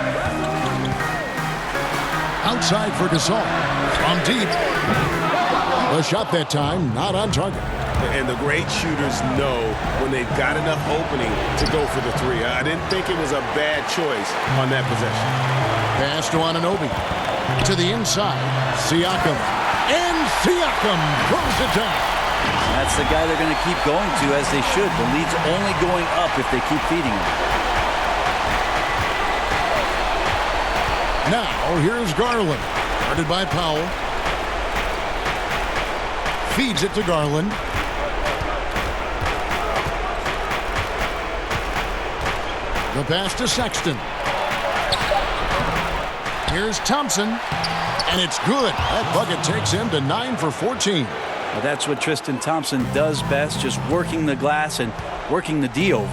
Outside for Gasol. From deep. The shot that time, not on target. And the great shooters know when they've got enough opening to go for the three. I didn't think it was a bad choice on that possession. Pass to Anunoby. To the inside. Siakam. And Siakam throws it down. That's the guy they're going to keep going to, as they should. The lead's only going up if they keep feeding him. Now, here's Garland. Guarded by Powell. Feeds it to Garland. The pass to Sexton. Here's Thompson, and it's good. That bucket takes him to 9 for 14. Well, that's what Tristan Thompson does best, just working the glass and working the D over.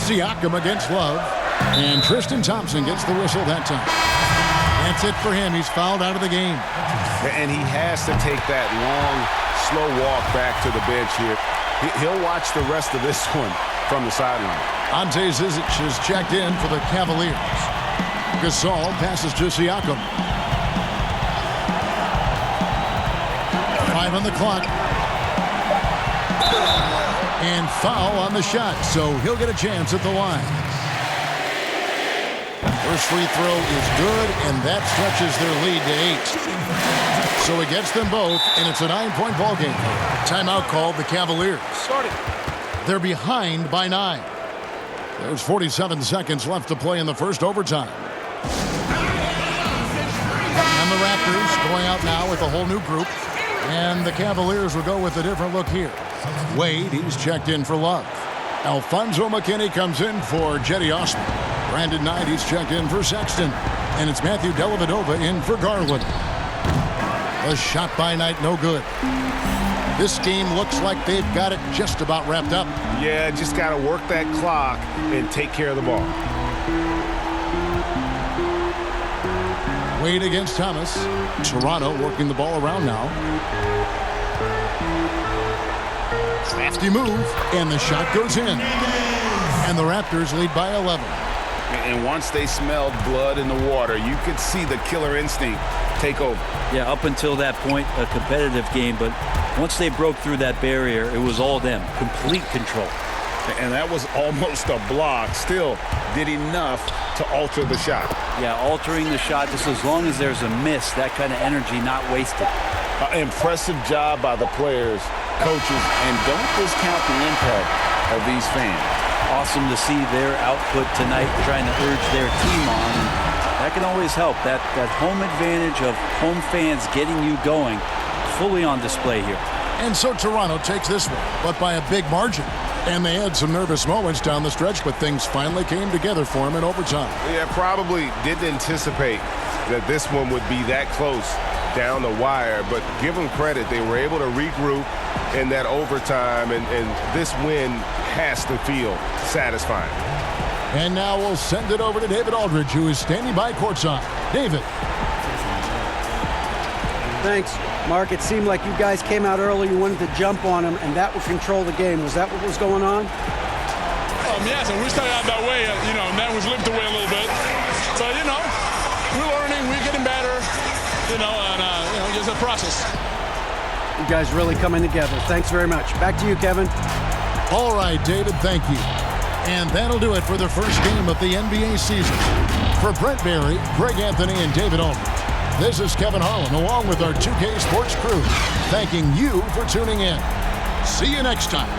Siakam against Love, and Tristan Thompson gets the whistle that time. That's it for him. He's fouled out of the game. And he has to take that long, slow walk back to the bench here. He'll watch the rest of this one from the sideline. Ante Zizic is checked in for the Cavaliers. Gasol passes to Siakam. 5 on the clock. And foul on the shot, so he'll get a chance at the line. First free throw is good, and that stretches their lead to 8. So it gets them both, and it's a 9-point ball game. Timeout called the Cavaliers. They're behind by 9. There's 47 seconds left to play in the first overtime. And the Raptors going out now with a whole new group. And the Cavaliers will go with a different look here. Wade, he's checked in for Love. Alfonso McKinney comes in for Jetty Osman. Brandon Knight, he's checked in for Sexton. And it's Matthew Dellavedova in for Garland. A shot by Knight, no good. This game looks like they've got it just about wrapped up. Yeah, just got to work that clock and take care of the ball. Wade against Thomas. Toronto working the ball around now. Crafty move, and the shot goes in. And the Raptors lead by 11. And once they smelled blood in the water, you could see the killer instinct take over. Yeah, up until that point, a competitive game, but once they broke through that barrier, it was all them. Complete control. And that was almost a block. Still did enough to alter the shot. Yeah, altering the shot, just as long as there's a miss, that kind of energy not wasted. Impressive job by the players, coaches, and don't discount the impact of these fans. Awesome to see their output tonight, trying to urge their team on. And that can always help. That home advantage of home fans getting you going, fully on display here. And so Toronto takes this one, but by a big margin. And they had some nervous moments down the stretch, but things finally came together for them in overtime. Yeah, probably didn't anticipate that this one would be that close down the wire, but give them credit. They were able to regroup in that overtime, and this win has to feel satisfying. And now we'll send it over to David Aldridge, who is standing by courtside. David. Thanks, Mark. It seemed like you guys came out early. You wanted to jump on them, and that would control the game. Was that what was going on? Yes, and we started out that way, and then we flipped away a little bit. So, we're learning, we're getting better, and just a process. You guys really coming together. Thanks very much. Back to you, Kevin. All right, David, thank you. And that'll do it for the first game of the NBA season. For Brent Barry, Greg Anthony, and David Aldridge, this is Kevin Harlan, along with our 2K Sports crew, thanking you for tuning in. See you next time.